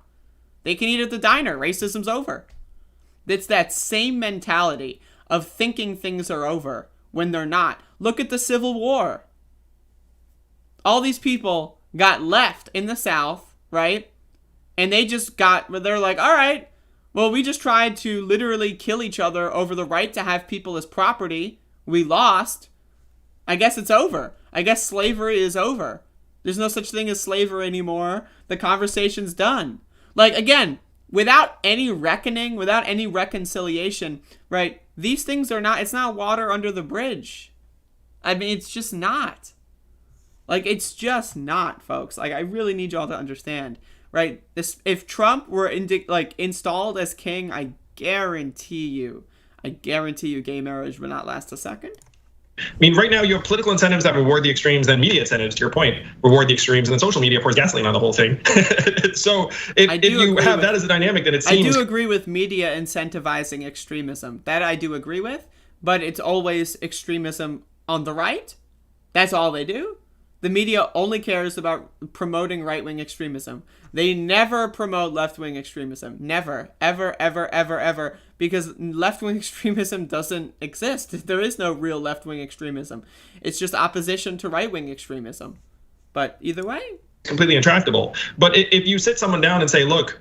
They can eat at the diner. Racism's over. It's that same mentality of thinking things are over when they're not. Look at the Civil War. All these people got left in the South, right? And they're like, all right, well, we just tried to literally kill each other over the right to have people as property. We lost. I guess it's over. I guess slavery is over. There's no such thing as slavery anymore. The conversation's done. Again, without any reckoning, without any reconciliation, right? These things it's not water under the bridge. I mean, it's just not. It's just not, folks. I really need y'all to understand, right? If Trump were installed as king, I guarantee you gay marriage would not last a second. I mean, right now you have political incentives that reward the extremes, and media incentives, to your point, reward the extremes, and then social media pours gasoline on the whole thing. So if you have that as a dynamic, then it seems... I do agree with media incentivizing extremism. That I do agree with, but it's always extremism on the right. That's all they do. The media only cares about promoting right-wing extremism. They never promote left-wing extremism. Never. Ever, ever, ever, ever. Because left-wing extremism doesn't exist. There is no real left-wing extremism. It's just opposition to right-wing extremism. But either way, completely intractable. But if you sit someone down and say, look,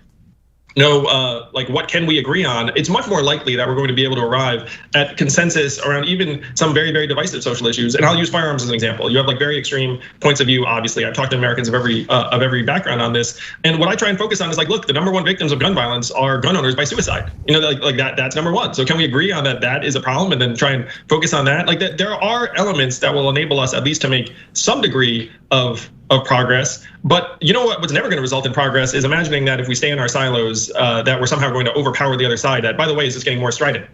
like what can we agree on? It's much more likely that we're going to be able to arrive at consensus around even some very, very divisive social issues. And I'll use firearms as an example. You have like very extreme points of view. Obviously, I've talked to Americans of every background on this. And what I try and focus on is like, look, the number one victims of gun violence are gun owners by suicide. You know, like that's number one. So can we agree on that is a problem and then try and focus on that? Like that, there are elements that will enable us at least to make some degree of progress. But you know what's never going to result in progress is imagining that if we stay in our silos, that we're somehow going to overpower the other side. That, by the way, is just getting more strident.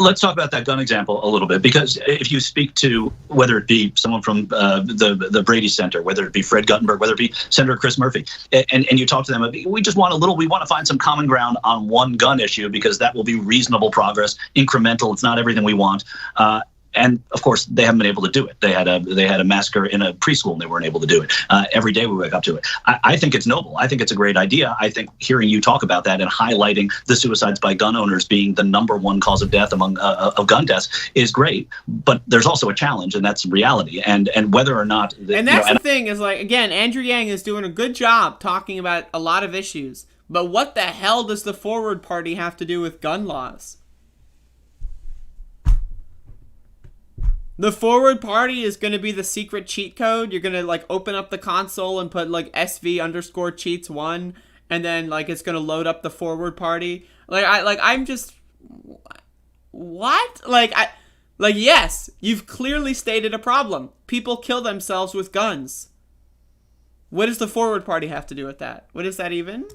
Let's talk about that gun example a little bit, because if you speak to whether it be someone from the Brady Center, whether it be Fred Guttenberg, whether it be Senator Chris Murphy, and you talk to them, we just want we want to find some common ground on one gun issue because that will be reasonable progress, incremental. It's not everything we want. And of course, they haven't been able to do it. They had a massacre in a preschool, and they weren't able to do it. Every day we wake up to it. I think it's noble. I think it's a great idea. I think hearing you talk about that and highlighting the suicides by gun owners being the number one cause of death among of gun deaths is great. But there's also a challenge, and that's reality. And whether or not. And that's the thing is, like, again, Andrew Yang is doing a good job talking about a lot of issues. But what the hell does the Forward Party have to do with gun laws? The Forward Party is going to be the secret cheat code. You're going to like open up the console and put like SV_cheats1, and then like it's going to load up the Forward Party. I'm just, what? Yes, you've clearly stated a problem. People kill themselves with guns. What does the Forward Party have to do with that? What is that even?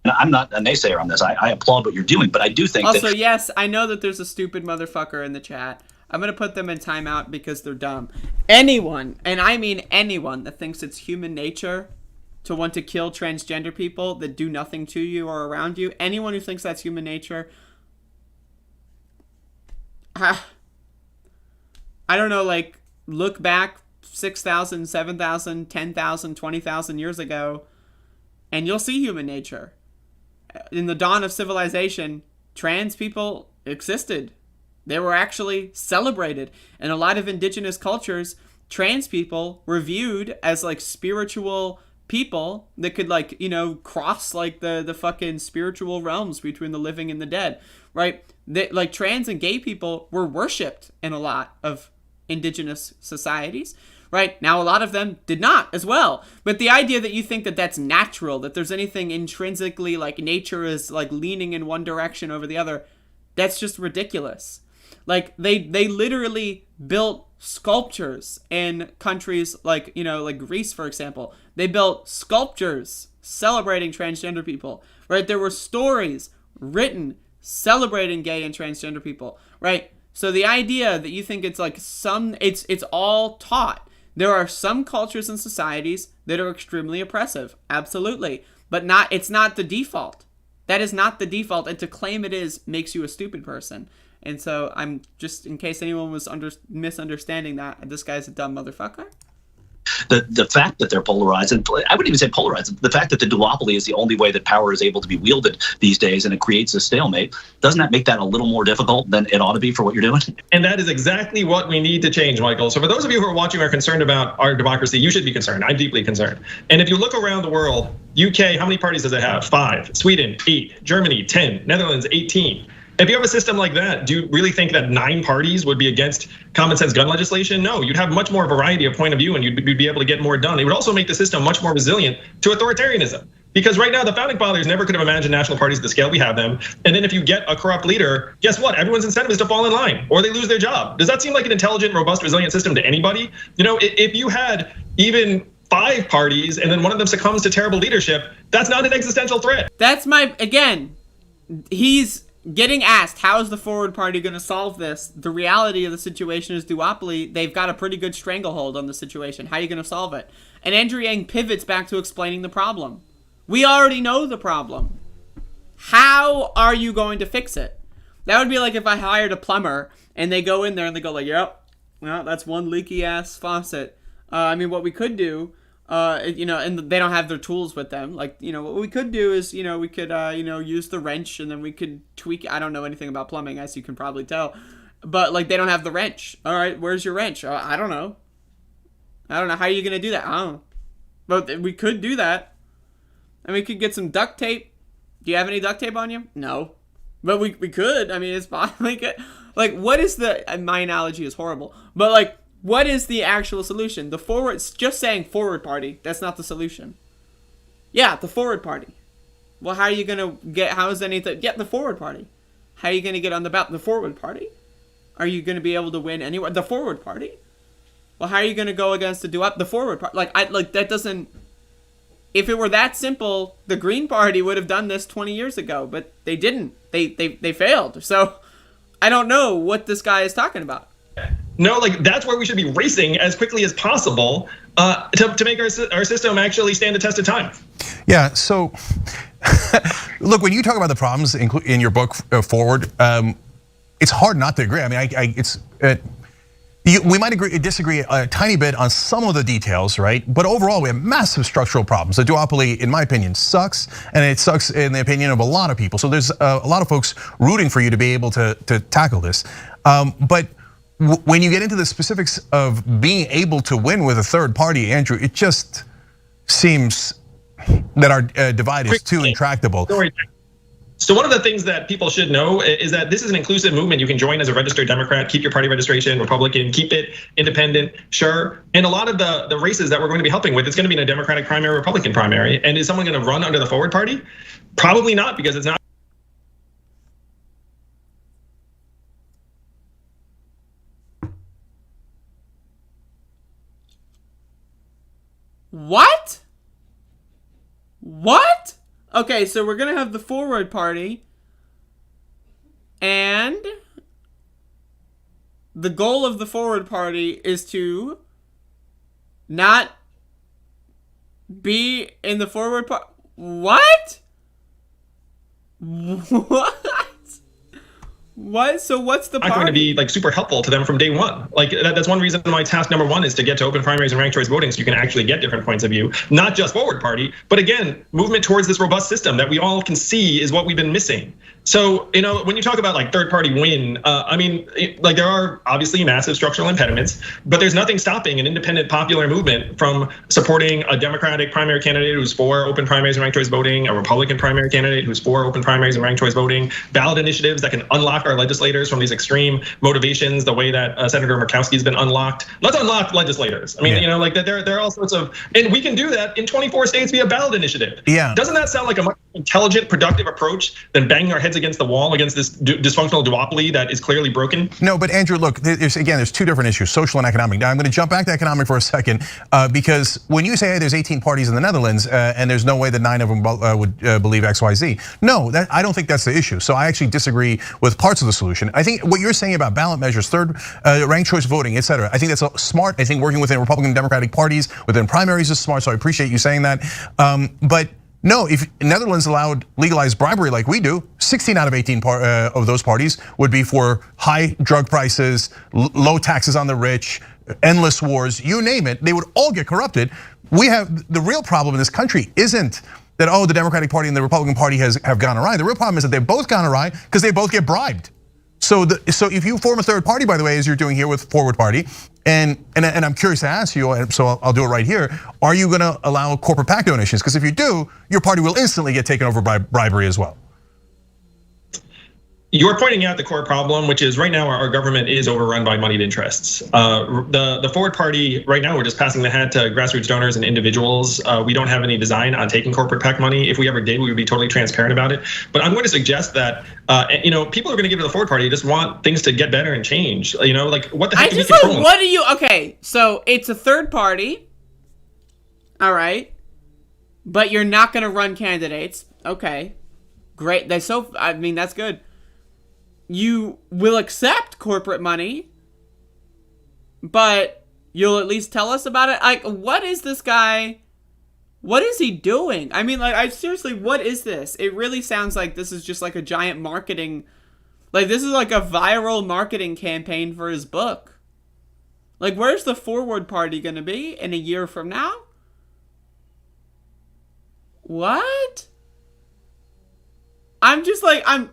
I'm not a naysayer on this. I applaud what you're doing, but I do think also, yes, I know that there's a stupid motherfucker in the chat. I'm going to put them in timeout because they're dumb. Anyone, and I mean anyone, that thinks it's human nature to want to kill transgender people that do nothing to you or around you, anyone who thinks that's human nature, I don't know, like, look back 6,000, 7,000, 10,000, 20,000 years ago, and you'll see human nature. In the dawn of civilization, trans people existed. They were actually celebrated. In a lot of indigenous cultures, trans people were viewed as like spiritual people that could like, you know, cross like the fucking spiritual realms between the living and the dead, right? Like trans and gay people were worshipped in a lot of indigenous societies, right? Now, a lot of them did not as well. But the idea that you think that that's natural, that there's anything intrinsically like nature is like leaning in one direction over the other, that's just ridiculous. Like they literally built sculptures in countries like, you know, like Greece, for example. They built sculptures celebrating transgender people, right? There were stories written celebrating gay and transgender people, right? So the idea that you think it's like it's all taught. There are some cultures and societies that are extremely oppressive, absolutely, but it's not the default. That is not the default, and to claim it is makes you a stupid person. And so I'm just, in case anyone was misunderstanding that, this guy's a dumb motherfucker. The fact that they're polarized, and I wouldn't even say polarized, the fact that the duopoly is the only way that power is able to be wielded these days, and it creates a stalemate, doesn't that make that a little more difficult than it ought to be for what you're doing? And that is exactly what we need to change, Michael. So for those of you who are watching are concerned about our democracy, you should be concerned. I'm deeply concerned. And if you look around the world, UK, how many parties does it have? 5. Sweden, 8. Germany, 10. Netherlands, 18. If you have a system like that, do you really think that 9 parties would be against common sense gun legislation? No, you'd have much more variety of point of view, and you'd be able to get more done. It would also make the system much more resilient to authoritarianism. Because right now, the founding fathers never could have imagined national parties at the scale we have them. And then if you get a corrupt leader, guess what? Everyone's incentive is to fall in line, or they lose their job. Does that seem like an intelligent, robust, resilient system to anybody? You know, if you had even 5 parties and then one of them succumbs to terrible leadership, that's not an existential threat. That's he's getting asked, how is the Forward Party going to solve this? The reality of the situation is duopoly. They've got a pretty good stranglehold on the situation. How are you going to solve it? And Andrew Yang pivots back to explaining the problem. We already know the problem. How are you going to fix it? That would be like if I hired a plumber and they go in there and they go like, yep, well, that's one leaky ass faucet. I mean, what we could do, and they don't have their tools with them. Like, what we could do is, we could, use the wrench, and then we could tweak. I don't know anything about plumbing, as you can probably tell. But, like, they don't have the wrench. All right, where's your wrench? I don't know. How are you going to do that? I don't know. But we could do that. And we could get some duct tape. Do you have any duct tape on you? No. But we could. I mean, it's fine. Like, what is my analogy is horrible. But, like, what is the actual solution? Just saying forward party, that's not the solution. Yeah, the forward party. Well, how are you going to how is anything? Yeah, the forward party. How are you going to get on the ballot? The forward party? Are you going to be able to win anywhere? The forward party? Well, how are you going to go against the forward party? That doesn't... If it were that simple, the Green Party would have done this 20 years ago, but they didn't. They failed. So I don't know what this guy is talking about. No, that's where we should be racing as quickly as possible to make our system actually stand the test of time. Yeah. So, look, when you talk about the problems in your book, Forward, it's hard not to agree. I mean, we might disagree a tiny bit on some of the details, right? But overall, we have massive structural problems. The duopoly, in my opinion, sucks, and it sucks in the opinion of a lot of people. So there's a lot of folks rooting for you to be able to tackle this. But when you get into the specifics of being able to win with a third party, Andrew, it just seems that our divide is too intractable. So one of the things that people should know is that this is an inclusive movement. You can join as a registered Democrat, keep your party registration, Republican, keep it independent, sure. And a lot of the races that we're going to be helping with, it's going to be in a Democratic primary, Republican primary. And is someone going to run under the Forward Party? Probably not, because it's not. What? What? Okay, so we're gonna have the Forward Party, and the goal of the Forward Party is to not be in the Forward Party. What? What? So what's the party? Not going to be super helpful to them from day one. That's one reason why task number one is to get to open primaries and ranked choice voting, so you can actually get different points of view, not just Forward Party, but again, movement towards this robust system that we all can see is what we've been missing. So, when you talk about third party win, I mean, there are obviously massive structural impediments, but there's nothing stopping an independent popular movement from supporting a Democratic primary candidate who's for open primaries and ranked choice voting, a Republican primary candidate who's for open primaries and ranked choice voting, ballot initiatives that can unlock our legislators from these extreme motivations, the way that Senator Murkowski's been unlocked. Let's unlock legislators. I mean, there are all sorts of, and we can do that in 24 states via ballot initiative. Yeah. Doesn't that sound like a much intelligent, productive approach than banging our heads against the wall against this dysfunctional duopoly that is clearly broken? No, but Andrew, look, there's two different issues, social and economic. Now I'm going to jump back to economic for a second, because when you say, hey, there's 18 parties in the Netherlands, and there's no way that 9 of them would believe X, Y, Z. No, I don't think that's the issue. So I actually disagree with parts of the solution. I think what you're saying about ballot measures, third ranked choice voting, et cetera, I think that's smart. I think working within Republican and Democratic parties, within primaries is smart, so I appreciate you saying that. But no, if Netherlands allowed legalized bribery like we do, 16 out of 18 of those parties would be for high drug prices, low taxes on the rich, endless wars, you name it, they would all get corrupted. We have, the real problem in this country isn't that, the Democratic Party and the Republican Party have gone awry. The real problem is that they've both gone awry because they both get bribed. So if you form a third party, by the way, as you're doing here with Forward Party, and I'm curious to ask you, so I'll do it right here, are you gonna allow corporate PAC donations? Because if you do, your party will instantly get taken over by bribery as well. You're pointing out the core problem, which is right now our government is overrun by moneyed interests. The Forward Party, right now, we're just passing the hat to grassroots donors and individuals. We don't have any design on taking corporate PAC money. If we ever did, we would be totally transparent about it. But I'm going to suggest that, people are going to give to the Forward Party just want things to get better and change. What the heck? What are you? Okay, so it's a third party. All right, but you're not going to run candidates. Okay, great. That's good. You will accept corporate money, but you'll at least tell us about it. What is this guy? What is he doing? I mean, seriously, what is this? It really sounds like this is just like a giant marketing, this is like a viral marketing campaign for his book. Like, where's the Forward Party going to be in a year from now? What? I'm just like, I'm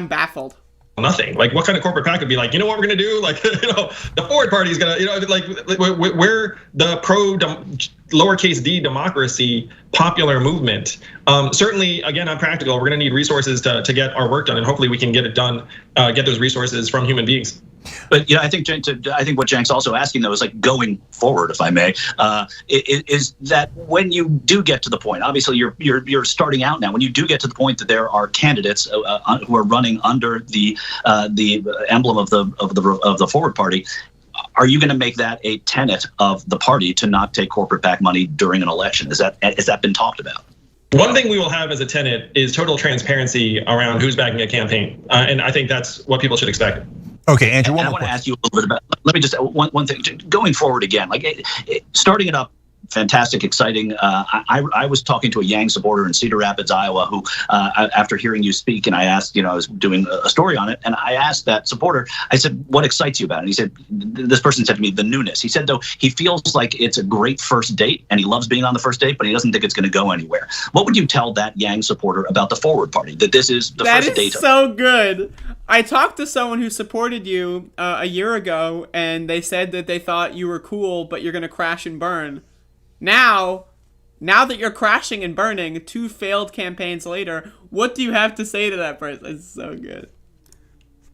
baffled. Nothing. Like, what kind of corporate PAC would be like, you know what we're going to do? Like, the Forward Party is going to, like we're the lowercase d democracy popular movement. Certainly, again, I'm practical. We're going to need resources to get our work done, and hopefully we can get it done, get those resources from human beings. But I think what Cenk's also asking though is like going forward, if I may, is that when you do get to the point, obviously you're starting out now. When you do get to the point that there are candidates who are running under the emblem of the Forward Party, are you going to make that a tenet of the party to not take corporate PAC money during an election? Has that been talked about? One thing we will have as a tenet is total transparency around who's backing a campaign, and I think that's what people should expect. Okay, Andrew, I want to ask you a little bit about, let me just, one thing, going forward again, like starting it up, fantastic, exciting. I was talking to a Yang supporter in Cedar Rapids, Iowa, who, after hearing you speak, and I asked, I was doing a story on it, and I asked that supporter, I said, what excites you about it? And he said, this person said to me, the newness. He said, though, he feels like it's a great first date, and he loves being on the first date, but he doesn't think it's going to go anywhere. What would you tell that Yang supporter about the Forward Party, that this is the first date? That is so good. I talked to someone who supported you a year ago, and they said that they thought you were cool, but you're going to crash and burn. Now that you're crashing and burning 2 failed campaigns later, what do you have to say to that person? It's so good.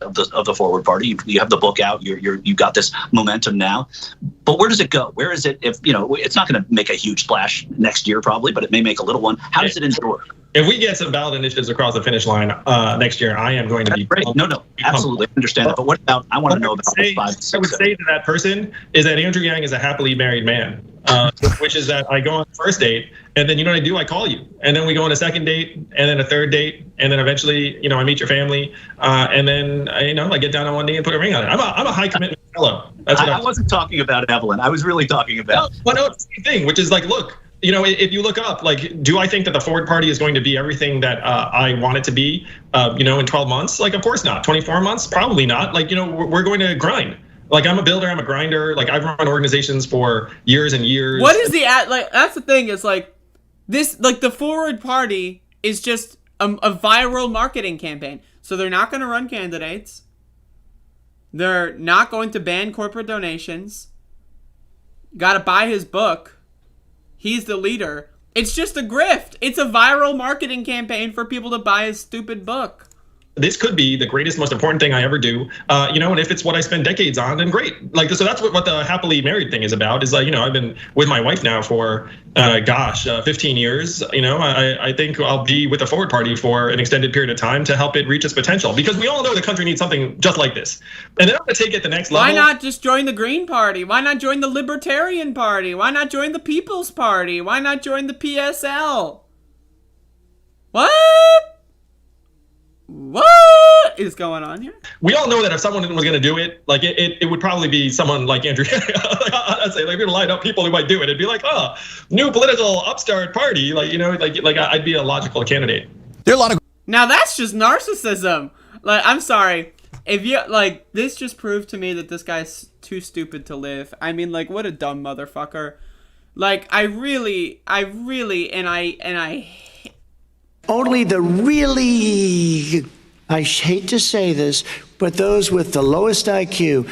Of the Forward Party, you have the book out. You got this momentum now, but where does it go? Where is it? If it's not going to make a huge splash next year, probably, but it may make a little one. How does it endure? If we get some ballot initiatives across the finish line next year, I am going to be great. No, absolutely, I understand that. But what about? I want to know about 5, 6, I would say to that person is that Andrew Yang is a happily married man, which is that I go on the first date, and then you know what I do? I call you, and then we go on a second date, and then a third date, and then eventually, I meet your family, and then I get down on one knee and put a ring on it. I'm a high commitment fellow. That's what I wasn't talking about Evelyn. I was really talking about. No, it's the same thing, which is like, look. If you look up, like, do I think that the Forward Party is going to be everything that I want it to be, in 12 months? Like, of course not. 24 months? Probably not. Like, we're going to grind. Like, I'm a builder, I'm a grinder. Like, I've run organizations for years and years. What is that's the thing, is like, this, like, the Forward Party is just a viral marketing campaign. So they're not going to run candidates. They're not going to ban corporate donations. Got to buy his book. He's the leader. It's just a grift. It's a viral marketing campaign for people to buy his stupid book. This could be the greatest, most important thing I ever do. And if it's what I spend decades on, then great. Like, so that's what the happily married thing is about. Is like, I've been with my wife now for, 15 years. I think I'll be with the Forward Party for an extended period of time to help it reach its potential, because we all know the country needs something just like this. And then I'm going to take it the next level. Why not just join the Green Party? Why not join the Libertarian Party? Why not join the People's Party? Why not join the PSL? What is going on here? We all know that if someone was going to do it, like it would probably be someone like Andrew. I'd say, like, we're going to line up people who might do it. It'd be like, new political upstart party. Like, like I'd be a logical candidate. There are a lot of. Now that's just narcissism. Like, I'm sorry. If you like, this just proved to me that this guy's too stupid to live. I mean, like, what a dumb motherfucker. Like, I really, and I. Only the really, I hate to say this, but those with the lowest IQ.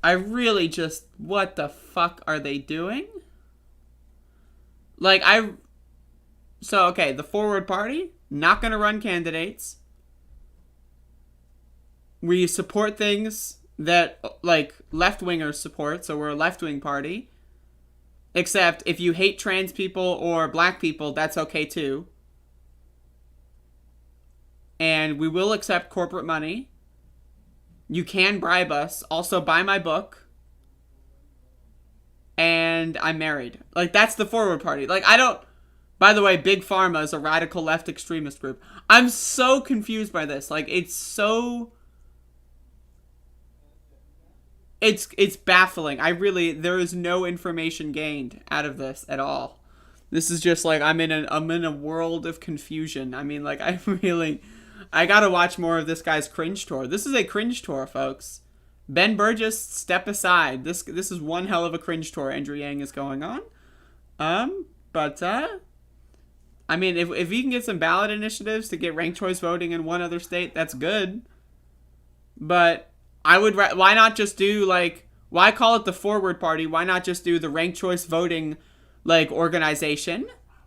I really just, what the fuck are they doing? Like, okay, the Forward Party, not gonna run candidates. We support things that, like, left-wingers support, so we're a left-wing party. Except, if you hate trans people or black people, that's okay too. And we will accept corporate money. You can bribe us. Also, buy my book. And I'm married. Like, that's the Forward Party. Like, by the way, Big Pharma is a radical left extremist group. I'm so confused by this. Like, it's so... It's baffling. There is no information gained out of this at all. This is just like, I'm in a world of confusion. I mean, like, I gotta watch more of this guy's Cringe tour. This is a Cringe tour, folks. Ben Burgess, step aside. This is one hell of a cringe tour Andrew Yang is going on. But I mean, if he can get some ballot initiatives to get ranked choice voting in one other state, that's good. But I would, why not just do like, why call it the Forward Party? Why not just do the ranked choice voting like organization?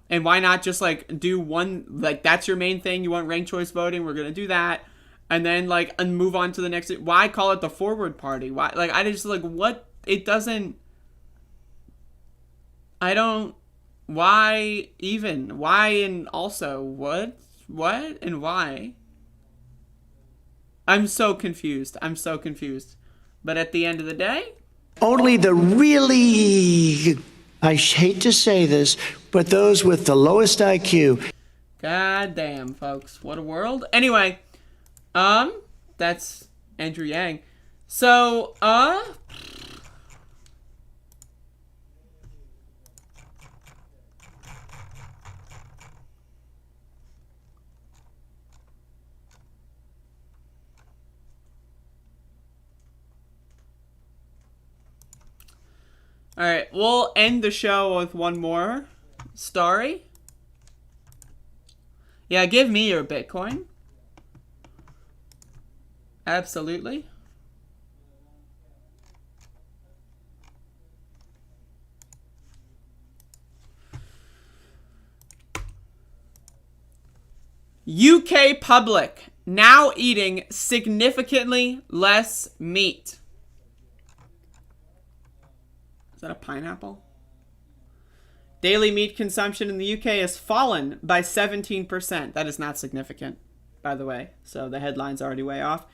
And why not just like do one, like that's your main thing? You want ranked choice voting? We're going to do that. And then like, and move on to the next. Why call it the Forward Party? Why, like, I just like, what? It doesn't, I don't, why even? Why and also what? What and why? I'm so confused. I'm so confused. But at the end of the day, only the really, I hate to say this, but those with the lowest IQ. God damn, folks. What a world. Anyway, that's Andrew Yang. So, all right, we'll end the show with one more story. Yeah, give me your Bitcoin. Absolutely. UK public now eating significantly less meat. Is that a pineapple? Daily meat consumption in the UK has fallen by 17%. That is not significant, by the way. So the headline's already way off.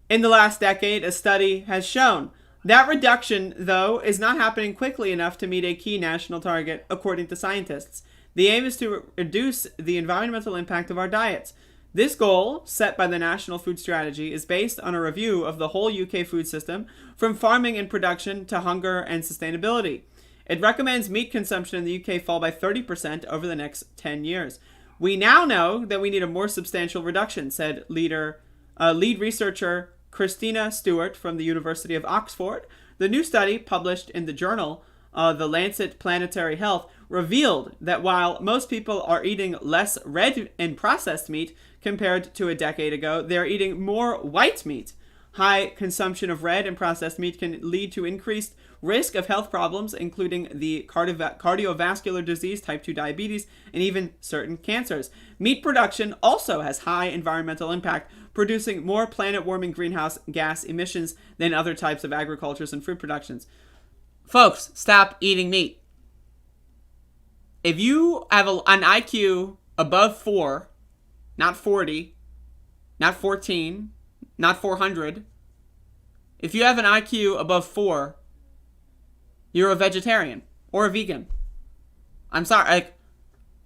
In the last decade, a study has shown that reduction, though, is not happening quickly enough to meet a key national target, according to scientists. The aim is to reduce the environmental impact of our diets. This goal, set by the National Food Strategy, is based on a review of the whole UK food system, from farming and production to hunger and sustainability. It recommends meat consumption in the UK fall by 30% over the next 10 years. We now know that we need a more substantial reduction, said lead researcher Christina Stewart from the University of Oxford. The new study, published in the journal The Lancet Planetary Health, revealed that while most people are eating less red and processed meat compared to a decade ago, they're eating more white meat. High consumption of red and processed meat can lead to increased risk of health problems, including the cardiovascular disease, type 2 diabetes, and even certain cancers. Meat production also has high environmental impact, producing more planet-warming greenhouse gas emissions than other types of agricultures and food productions. Folks, stop eating meat. If you have an IQ above 4, not 40, not 14, not 400, if you have an IQ above 4, you're a vegetarian or a vegan. I'm sorry, like,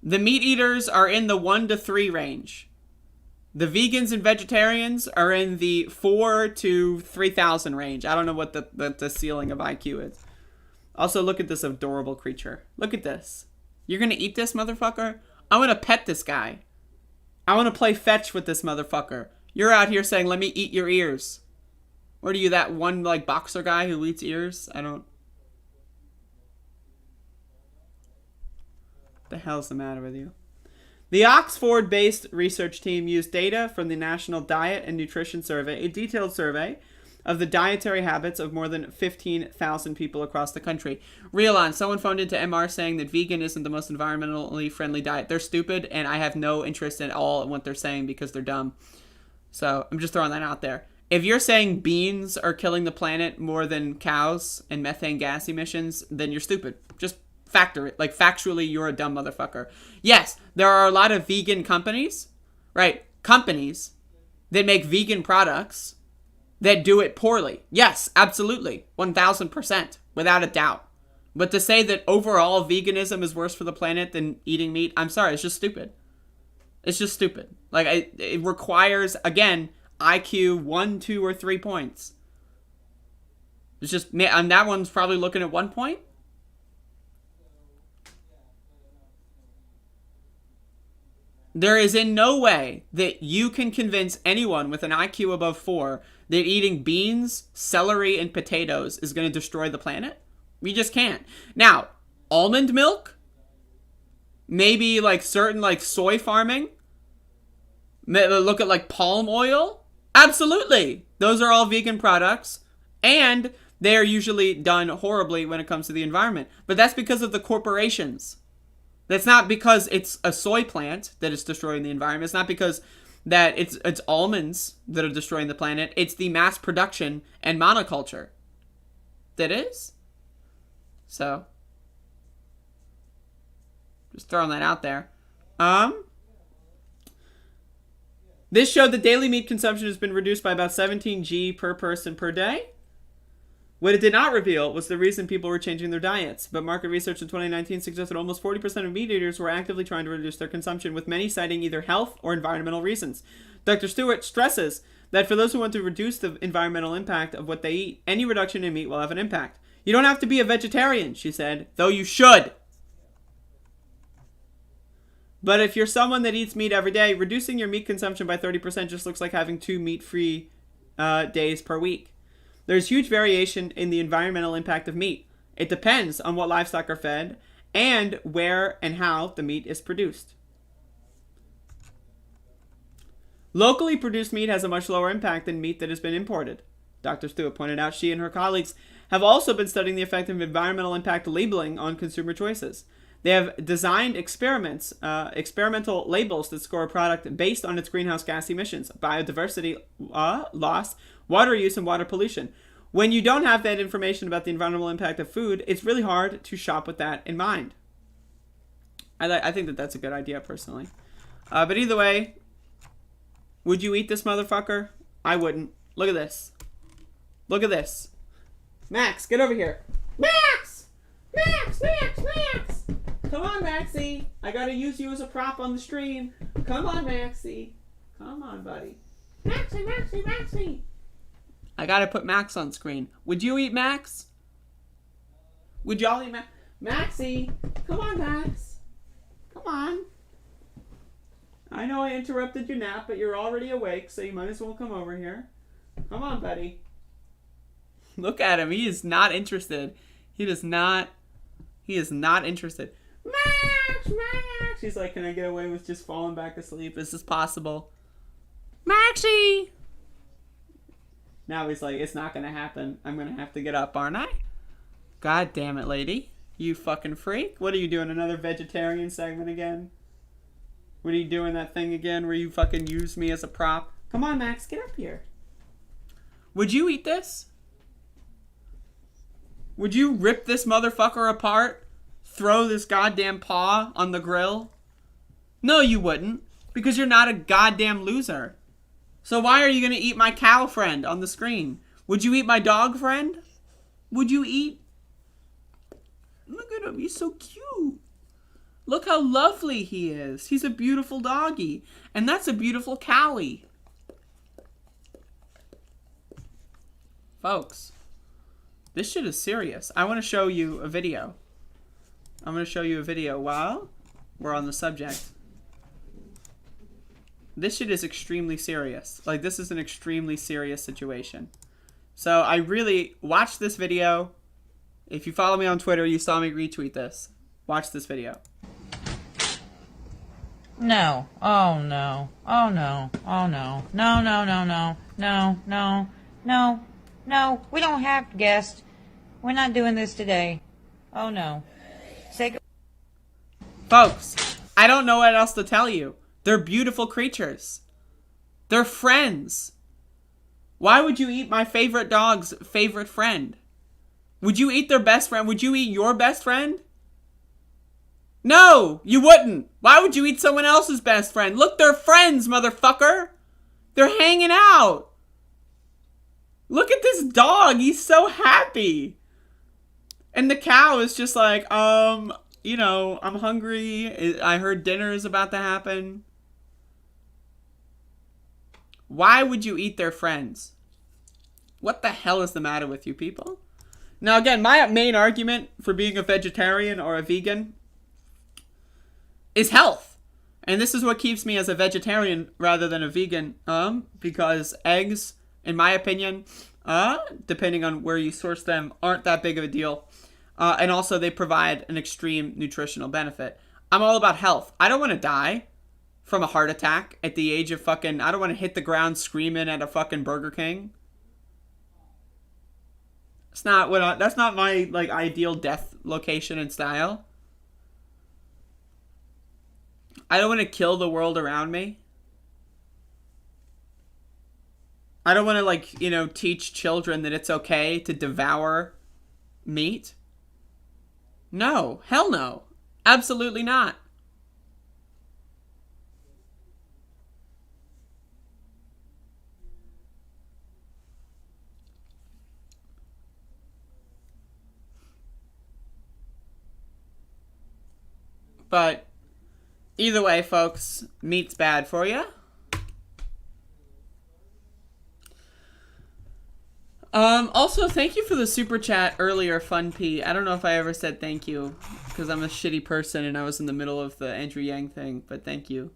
the meat eaters are in the 1 to 3 range. The vegans and vegetarians are in the 4 to 3,000 range. I don't know what the ceiling of IQ is. Also, look at this adorable creature. Look at this. You're gonna eat this motherfucker? I wanna pet this guy. I wanna play fetch with this motherfucker. You're out here saying, let me eat your ears. What are you, that one, like, boxer guy who eats ears? I don't... What the hell's the matter with you? The Oxford-based research team used data from the National Diet and Nutrition Survey, a detailed survey of the dietary habits of more than 15,000 people across the country. Real on, someone phoned into MR saying that vegan isn't the most environmentally friendly diet. They're stupid, and I have no interest at all in what they're saying because they're dumb. So I'm just throwing that out there. If you're saying beans are killing the planet more than cows and methane gas emissions, then you're stupid. Just factor it. Like, factually, you're a dumb motherfucker. Yes, there are a lot of vegan companies, right? Companies that make vegan products that do it poorly. Yes, absolutely. 1,000%. Without a doubt. But to say that overall veganism is worse for the planet than eating meat, I'm sorry, it's just stupid. It's just stupid. Like, it requires, again, IQ 1, 2, or 3 points. It's just, and that one's probably looking at 1 point. There is in no way that you can convince anyone with an IQ above 4 that eating beans, celery, and potatoes is going to destroy the planet. We just can't. Now, almond milk, maybe like certain like soy farming, look at like palm oil. Absolutely. Those are all vegan products, and they are usually done horribly when it comes to the environment. But that's because of the corporations. That's not because it's a soy plant that is destroying the environment. It's not because that it's almonds that are destroying the planet. It's the mass production and monoculture that is. So, just throwing that out there. This showed that daily meat consumption has been reduced by about 17 g per person per day. What it did not reveal was the reason people were changing their diets, but market research in 2019 suggested almost 40% of meat eaters were actively trying to reduce their consumption, with many citing either health or environmental reasons. Dr. Stewart stresses that for those who want to reduce the environmental impact of what they eat, any reduction in meat will have an impact. You don't have to be a vegetarian, she said, though you should. But if you're someone that eats meat every day, reducing your meat consumption by 30% just looks like having 2 meat-free days per week. There's huge variation in the environmental impact of meat. It depends on what livestock are fed and where and how the meat is produced. Locally produced meat has a much lower impact than meat that has been imported. Dr. Stewart pointed out she and her colleagues have also been studying the effect of environmental impact labeling on consumer choices. They have designed experimental labels that score a product based on its greenhouse gas emissions, biodiversity loss, water use, and water pollution. When you don't have that information about the environmental impact of food, it's really hard to shop with that in mind. I think that that's a good idea, personally. But either way, would you eat this motherfucker? I wouldn't. Look at this. Look at this. Max, get over here. Max! Max! Max! Max! Come on, Maxie. I gotta use you as a prop on the stream. Come on, Maxie. Come on, buddy. Maxie, Maxie, Maxie. I gotta put Max on screen. Would you eat Max? Would y'all eat Max? Maxie! Come on, Max. Come on. I know I interrupted your nap, but you're already awake, so you might as well come over here. Come on, buddy. Look at him. He is not interested. He is not interested. Max! Max! He's like, can I get away with just falling back asleep? Is this possible? Maxie! Now he's like, it's not gonna happen. I'm gonna have to get up, aren't I? God damn it, lady. You fucking freak. What are you doing? Another vegetarian segment again? What are you doing that thing again where you fucking use me as a prop? Come on, Max, get up here. Would you eat this? Would you rip this motherfucker apart? Throw this goddamn paw on the grill? No, you wouldn't. Because you're not a goddamn loser. So why are you going to eat my cow friend on the screen? Would you eat my dog friend? Would you eat? Look at him. He's so cute. Look how lovely he is. He's a beautiful doggy. And that's a beautiful cowie. Folks, this shit is serious. I want to show you a video. I'm going to show you a video while we're on the subject. This shit is extremely serious. Like, this is an extremely serious situation. So I really watch this video. If you follow me on Twitter, you saw me retweet this. Watch this video. No. Oh, no. Oh, no. Oh, no. No, no, no, no. No, no. No. No. We don't have guests. We're not doing this today. Oh, no. Folks, I don't know what else to tell you. They're beautiful creatures. They're friends. Why would you eat my favorite dog's favorite friend? Would you eat their best friend? Would you eat your best friend? No, you wouldn't. Why would you eat someone else's best friend? Look, they're friends, motherfucker. They're hanging out. Look at this dog. He's so happy. And the cow is just like, you know, I'm hungry. I heard dinner is about to happen. Why would you eat their friends? What the hell is the matter with you people? Now, again, my main argument for being a vegetarian or a vegan is health. And this is what keeps me as a vegetarian rather than a vegan, because eggs, in my opinion, depending on where you source them, aren't that big of a deal. And also they provide an extreme nutritional benefit. I'm all about health. I don't want to die from a heart attack at the age of fucking, I don't want to hit the ground screaming at a fucking Burger King. It's not what that's not my like ideal death location and style. I don't want to kill the world around me. I don't want to, like, you know, teach children that it's okay to devour meat. No. Hell no. Absolutely not. But either way, folks, meat's bad for you. Also, thank you for the super chat earlier, Fun P. I don't know if I ever said thank you, because I'm a shitty person and I was in the middle of the Andrew Yang thing, but thank you.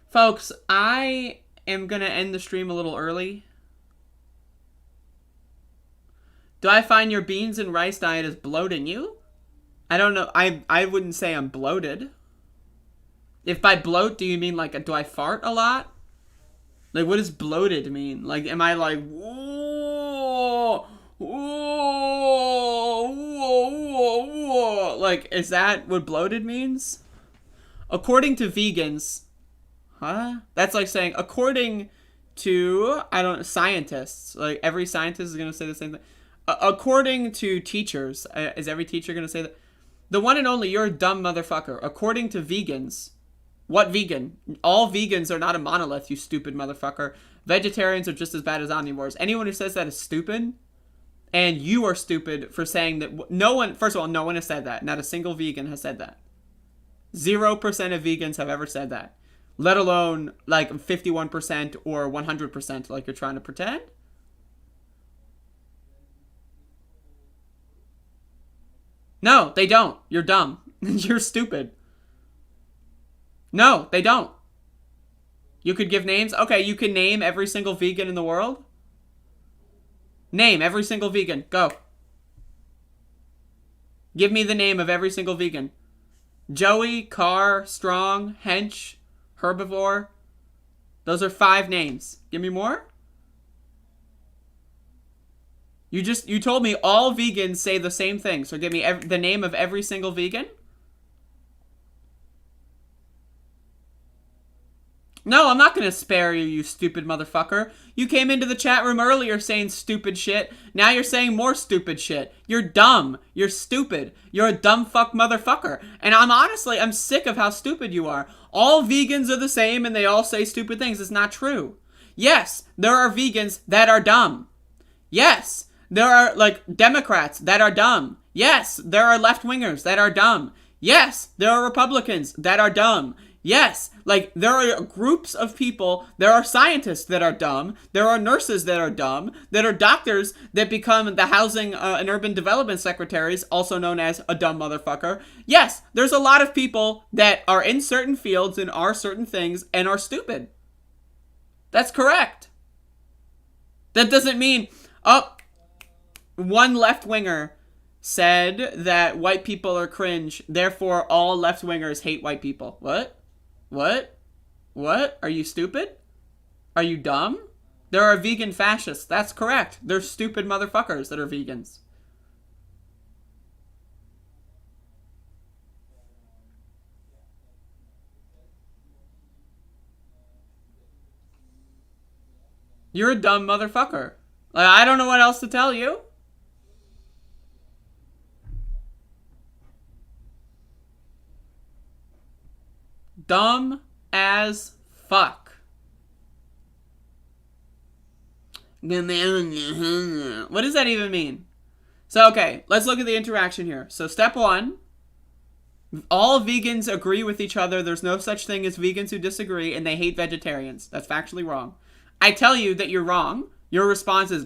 Folks, I am gonna end the stream a little early. Do I find your beans and rice diet is bloating you? I don't know. I wouldn't say I'm bloated. If by bloat, do you mean like, do I fart a lot? Like, what does bloated mean? Like, am I like, whoa, whoa, whoa, whoa, whoa? Like, is that what bloated means? According to vegans, huh? That's like saying, according to, scientists. Like, every scientist is going to say the same thing. According to teachers, is every teacher going to say that? The one and only, you're a dumb motherfucker. According to vegans, what vegan? All vegans are not a monolith, you stupid motherfucker. Vegetarians are just as bad as omnivores. Anyone who says that is stupid, and you are stupid for saying that. No one, first of all, no one has said that. Not a single vegan has said that. 0% of vegans have ever said that. Let alone like 51% or 100% like you're trying to pretend. No, they don't. You're dumb. You're stupid. No, they don't. You could give names? Okay, you can name every single vegan in the world? Name every single vegan. Go. Give me the name of every single vegan. Joey, Carr, Strong, Hench, Herbivore. Those are 5 names. Give me more? You told me all vegans say the same thing, so give me the name of every single vegan? No, I'm not going to spare you, you stupid motherfucker. You came into the chat room earlier saying stupid shit. Now you're saying more stupid shit. You're dumb. You're stupid. You're a dumb fuck motherfucker. And I'm sick of how stupid you are. All vegans are the same and they all say stupid things. It's not true. Yes, there are vegans that are dumb. Yes, there are, like, Democrats that are dumb. Yes, there are left-wingers that are dumb. Yes, there are Republicans that are dumb. Yes, like, there are groups of people, there are scientists that are dumb, there are nurses that are dumb, there are doctors that become the housing and urban development secretaries, also known as a dumb motherfucker. Yes, there's a lot of people that are in certain fields and are certain things and are stupid. That's correct. That doesn't mean, one left-winger said that white people are cringe, therefore all left-wingers hate white people. What? What? What? Are you stupid? Are you dumb? There are vegan fascists. That's correct. They're stupid motherfuckers that are vegans. You're a dumb motherfucker. Like, I don't know what else to tell you. Dumb as fuck. What does that even mean? So, okay, let's look at the interaction here. So, step 1. All vegans agree with each other. There's no such thing as vegans who disagree, and they hate vegetarians. That's factually wrong. I tell you that you're wrong. Your response is,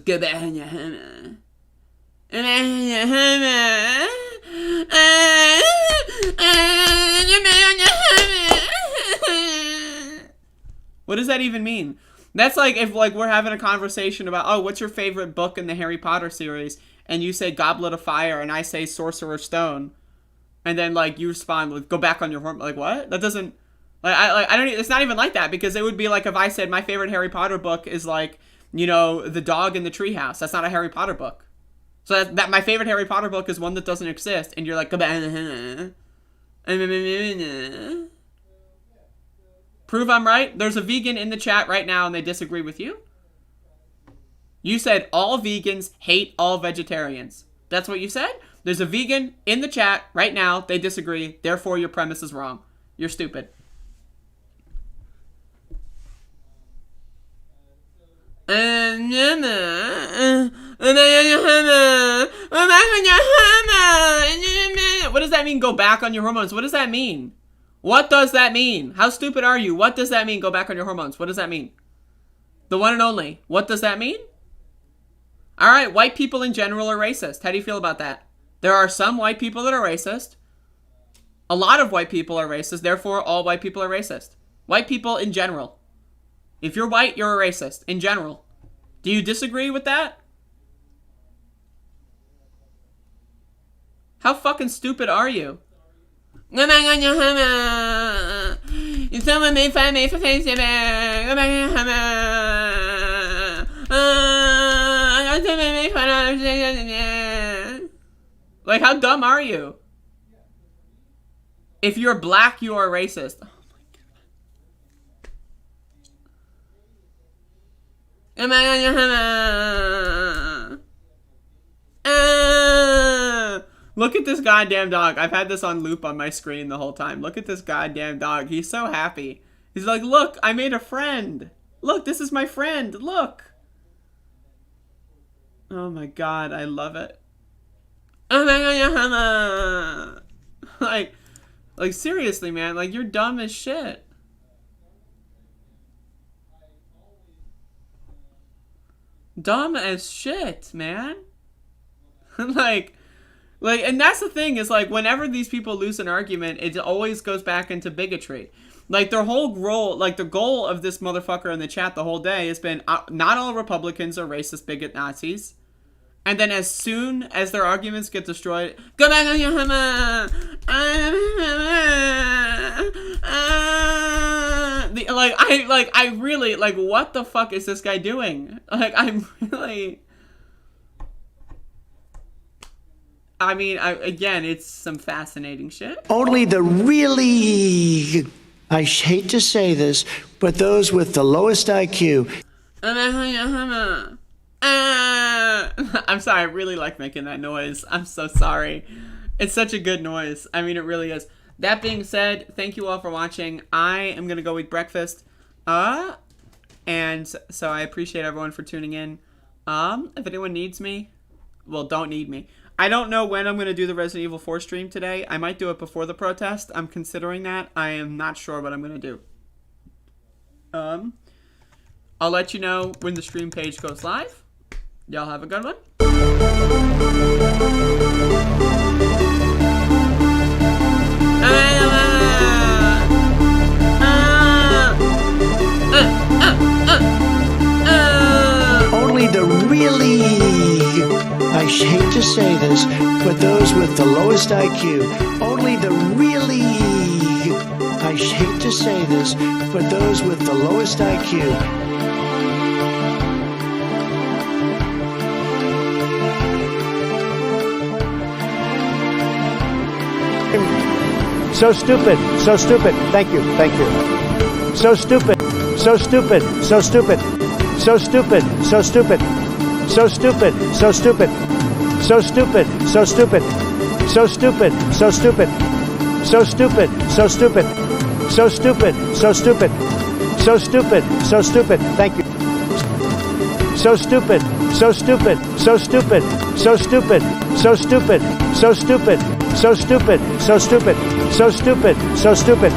What does that even mean? That's like if like we're having a conversation about, oh, what's your favorite book in the Harry Potter series? And you say Goblet of Fire and I say Sorcerer's Stone. And then like you respond with, go back on your hormone. Like what? That doesn't, I don't, it's not even like that, because it would be like if I said my favorite Harry Potter book is like, you know, The Dog in the Treehouse. That's not a Harry Potter book. So that my favorite Harry Potter book is one that doesn't exist. And you're like, prove I'm right. There's a vegan in the chat right now and they disagree with you. You said all vegans hate all vegetarians. That's what you said? There's a vegan in the chat right now. They disagree. Therefore, your premise is wrong. You're stupid. What does that mean, go back on your hormones? What does that mean? What does that mean? How stupid are you? What does that mean, go back on your hormones? What does that mean? The one and only. What does that mean? All right, white people in general are racist. How do you feel about that? There are some white people that are racist. A lot of white people are racist. Therefore, all white people are racist. White people in general. If you're white, you're a racist in general. Do you disagree with that? How fucking stupid are you? Someone may find me for Facebook. Like, how dumb are you? If you're black, you are racist. Oh my god. Look at this goddamn dog. I've had this on loop on my screen the whole time. Look at this goddamn dog. He's so happy. He's like, look, I made a friend. Look, this is my friend. Look. Oh my god, I love it. Like seriously, man. Like, you're dumb as shit. Dumb as shit, man. like, and that's the thing, is like, whenever these people lose an argument, it always goes back into bigotry. Like, their whole role, like, the goal of this motherfucker in the chat the whole day has been, not all Republicans are racist, bigot, Nazis. And then as soon as their arguments get destroyed, go back on your hammer. I really, like, what the fuck is this guy doing? Like, I'm really... I mean, again, it's some fascinating shit. Only the really, I hate to say this, but those with the lowest IQ. I'm sorry, I really like making that noise. I'm so sorry. It's such a good noise. I mean, it really is. That being said, thank you all for watching. I am going to go eat breakfast. And so I appreciate everyone for tuning in. If anyone needs me, well, don't need me. I don't know when I'm going to do the Resident Evil 4 stream today. I might do it before the protest. I'm considering that. I am not sure what I'm going to do. I'll let you know when the stream page goes live. Y'all have a good one. Only the really, I hate to say this, but those with the lowest IQ. Only the really, I hate to say this, but those with the lowest IQ. So stupid, so stupid. Thank you, thank you. So stupid, so stupid, so stupid. So stupid, so stupid. So stupid, so stupid. So stupid, so stupid. So stupid, so stupid. So stupid, so stupid. So stupid, so stupid. So stupid, so stupid. Thank you. So stupid, so stupid, so stupid, so stupid, so stupid, so stupid, so stupid, so stupid, so stupid, so stupid, so stupid,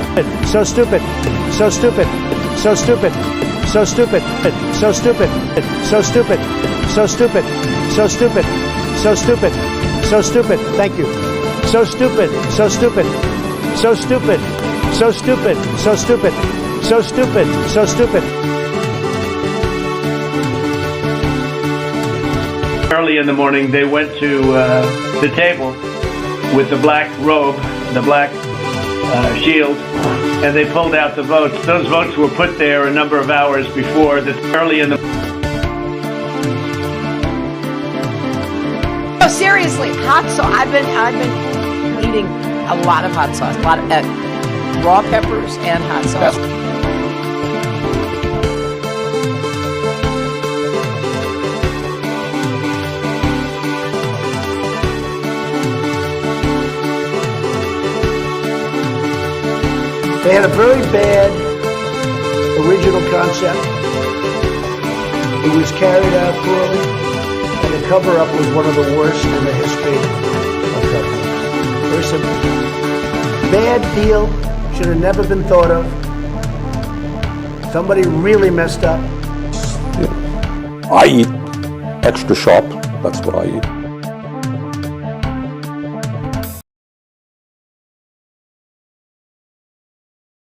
so stupid, so stupid, so stupid, so stupid, so stupid, so stupid, so stupid, so stupid, so stupid. Thank you. So stupid, so stupid, so stupid, so stupid, so stupid, So stupid. So stupid. Early in the morning, they went to the table with the black robe, the black shield, and they pulled out the votes. Those votes were put there a number of hours before. Early in the No, seriously, hot sauce. I've been eating a lot of hot sauce, a lot of raw peppers and hot sauce. They had a very bad original concept. It was carried out poorly, and the cover-up was one of the worst in the history of cover-ups. Very simple. Bad deal, should have never been thought of. Somebody really messed up. I eat extra sharp, that's what I eat.